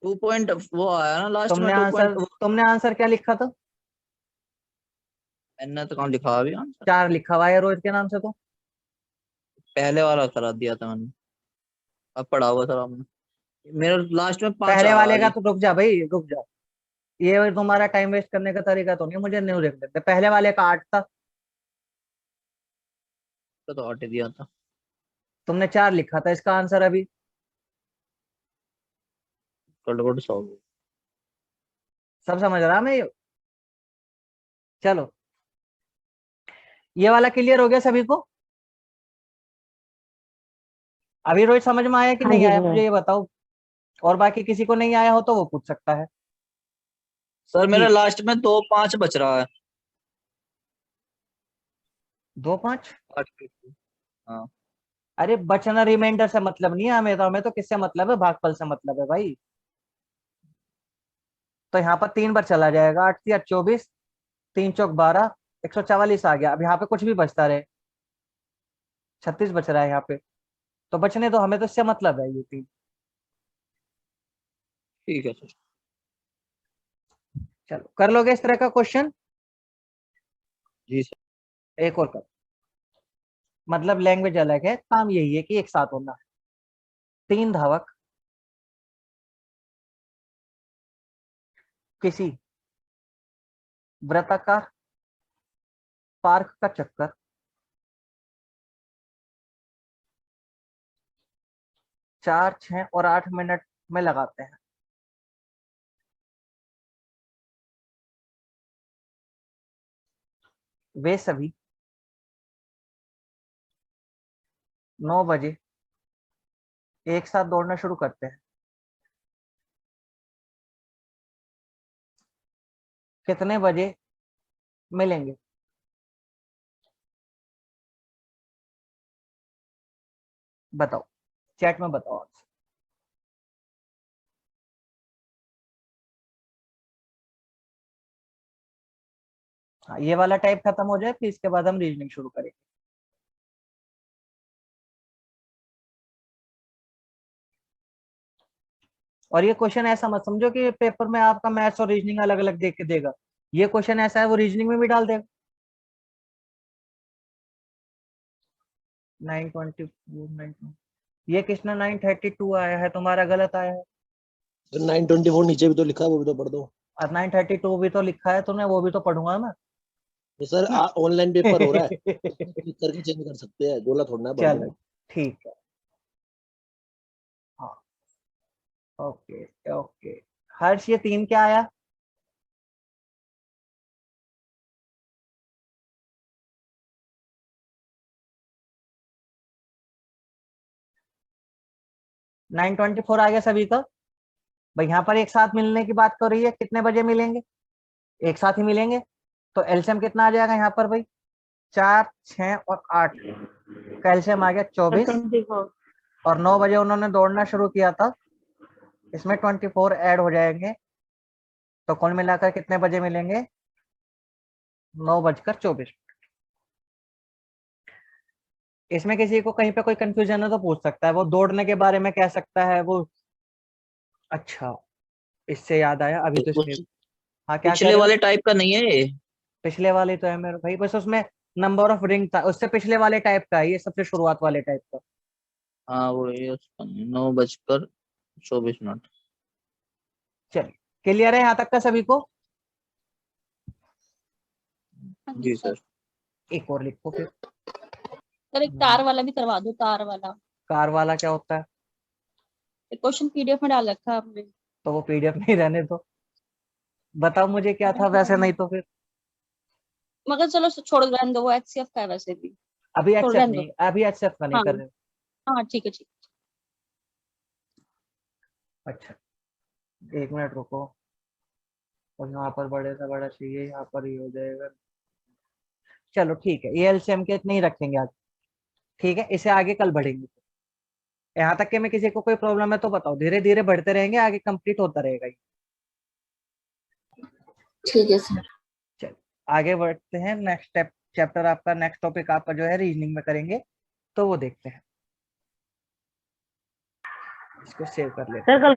[SPEAKER 8] 2 पॉइंट वो आया ना लास्ट में 2 पॉइंट।
[SPEAKER 1] तुमने आंसर क्या लिखा था?
[SPEAKER 8] मैंने तो कहाँ लिखा अभी आंसर,
[SPEAKER 1] 4 लिखा हुआ है रोहित के नाम से तो।
[SPEAKER 8] पहले वाला करा दिया था मैंने, अब पढ़ा हुआ था आपने। मेरा लास्ट में 5
[SPEAKER 1] पहले
[SPEAKER 8] आ
[SPEAKER 1] वाले
[SPEAKER 8] रहा
[SPEAKER 1] का
[SPEAKER 8] है।
[SPEAKER 1] तो रुक जा भाई, रुक जा, ये तुम्हारा टाइम वेस्ट करने का तरीका तो नहीं, मुझे न्यू लिख देते। पहले वाले का 8 था,
[SPEAKER 8] तो 8 दिया था।
[SPEAKER 1] तुमने 4 लिखा था, इसका आंसर अभी
[SPEAKER 8] गड़बड़ सॉल्व।
[SPEAKER 1] सब समझ रहा मैं। चलो, ये वाला क्लियर हो गया सभी को? अभी रोहित समझ में आया कि
[SPEAKER 3] हाँ
[SPEAKER 1] नहीं
[SPEAKER 3] जी
[SPEAKER 1] आया,
[SPEAKER 3] सर।
[SPEAKER 1] मुझे ये बताओ, और बाकी किसी को नहीं आया हो तो वो पूछ सकता है।
[SPEAKER 8] सर मेरा
[SPEAKER 1] ठीक।
[SPEAKER 8] लास्ट में 2-5 बच रहा है।
[SPEAKER 1] 2-5?
[SPEAKER 8] हाँ
[SPEAKER 1] अरे बचना रिमाइंडर से मतलब नहीं है हमें तो किससे मतलब है, भागफल से मतलब है भाई। तो यहाँ पर 3 बार चला जाएगा, 8 या 24, 3 चौक 12, 144 आ गया। अब यहाँ पे कुछ भी बचता रहे, 36 बच रहा है यहाँ पे, तो बचने तो हमें तो इससे मतलब है ये 3।
[SPEAKER 8] ठीक है सर।
[SPEAKER 1] चलो कर लोगे इस तरह का क्वेश्चन?
[SPEAKER 8] जी सर।
[SPEAKER 1] एक और कर, मतलब लैंग्वेज अलग है, काम यही है कि एक साथ होना है। 3 धावक किसी वृत्ताकार पार्क का चक्कर 4, 6 और 8 मिनट में लगाते हैं। वे सभी 9 बजे एक साथ दौड़ना शुरू करते हैं। कितने बजे मिलेंगे? बताओ, चैट में बताओ। हाँ, ये वाला टाइप खत्म हो जाए फिर इसके बाद हम रीजनिंग शुरू करेंगे। और ये क्वेश्चन ऐसा मत समझो कि पेपर में आपका मैथ्स और रीजनिंग अलग अलग देख के देगा। ये क्वेश्चन ऐसा है वो रीजनिंग में भी डाल देगा। 924 ये किसने 932 आया है, तुम्हारा गलत आया है।
[SPEAKER 11] 924 नीचे भी तो लिखा है, वो भी तो पढ़ दो।
[SPEAKER 1] और 932 भी तो लिखा है तुमने, वो भी तो पढ़ूंगा मैं।
[SPEAKER 11] तो सर ऑनलाइन पेपर हो रहा है, क्लिक करके चेंज कर सकते हैं, बोला थोड़ा ना पढ़
[SPEAKER 1] चलो
[SPEAKER 11] दो।
[SPEAKER 1] ठीक है, हाँ ओके ओके। हर्ष ये 3 क्या आया? नाइन 24 आ गया सभी का भाई। यहाँ पर एक साथ मिलने की बात कर रही है, कितने बजे मिलेंगे? एक साथ ही मिलेंगे, तो एलसीएम कितना आ जाएगा यहाँ पर भाई? 4, 6 और 8 का एलसीएम आ गया 24,
[SPEAKER 3] 24।
[SPEAKER 1] और 9 बजे उन्होंने दौड़ना शुरू किया था, इसमें 24 ऐड हो जाएंगे, तो कुल मिलाकर कितने बजे मिलेंगे? 9:24। इसमें किसी को कहीं पे कोई कंफ्यूजन है तो पूछ सकता है, वो दौड़ने के बारे में कह सकता है वो। अच्छा, इससे याद आया अभी तो इसने, हाँ क्या कह
[SPEAKER 8] पिछले
[SPEAKER 1] रहे हो?
[SPEAKER 8] वाले टाइप का नहीं है ये।
[SPEAKER 1] पिछले वाले तो है मेरे भाई, बस उसमें नंबर ऑफ रिंग था, उससे पिछले वाले टाइप का है, ये सबसे शुरुआत वाले टाइप का।
[SPEAKER 8] हाँ वो ये 9:24।
[SPEAKER 1] चलिए, क्लियर है यहाँ तक का सभी को?
[SPEAKER 8] जी सर।
[SPEAKER 1] एक और लिखो फिर।
[SPEAKER 6] सर एक तार वाला भी करवा दो, तार वाला।
[SPEAKER 1] कार वाला क्या होता है?
[SPEAKER 6] क्वेश्चन पीडीएफ में डाल रखा है आपने।
[SPEAKER 1] तो वो पीडीएफ में ही रहने दो, बताओ मुझे क्या था, वैसे नहीं तो फिर।
[SPEAKER 6] मगर चलो छोड़, रहने दो, वो एचसीएफ का है वैसे भी।
[SPEAKER 1] अभी
[SPEAKER 6] तो
[SPEAKER 1] एक्सेप्ट
[SPEAKER 6] रहने
[SPEAKER 1] नहीं,
[SPEAKER 6] दो।
[SPEAKER 1] अभी एक्सेप्ट का नहीं
[SPEAKER 6] हाँ
[SPEAKER 1] कर रहे हो।
[SPEAKER 6] हाँ ठीक है ठीक
[SPEAKER 1] अच्छा 1 मिनट रुको, और यहाँ पर बड़े से बड़ा चाहिए, यहाँ पर ही हो जाएगा। चलो ठीक है, ये एलसीएम के इतने ही रखेंगे आज। ठीक है, इसे आगे कल बढ़ेंगे। यहाँ तक कि मैं किसी को कोई प्रॉब्लम है तो बताओ, धीरे धीरे बढ़ते रहेंगे, आगे कंप्लीट होता रहेगा ये।
[SPEAKER 4] ठीक है सर।
[SPEAKER 1] चलो आगे बढ़ते हैं। नेक्स्ट चैप्टर आपका, नेक्स्ट टॉपिक आपका जो है रीजनिंग में करेंगे, तो वो देखते हैं। इसको सेव कर लेते हैं।
[SPEAKER 3] सर कल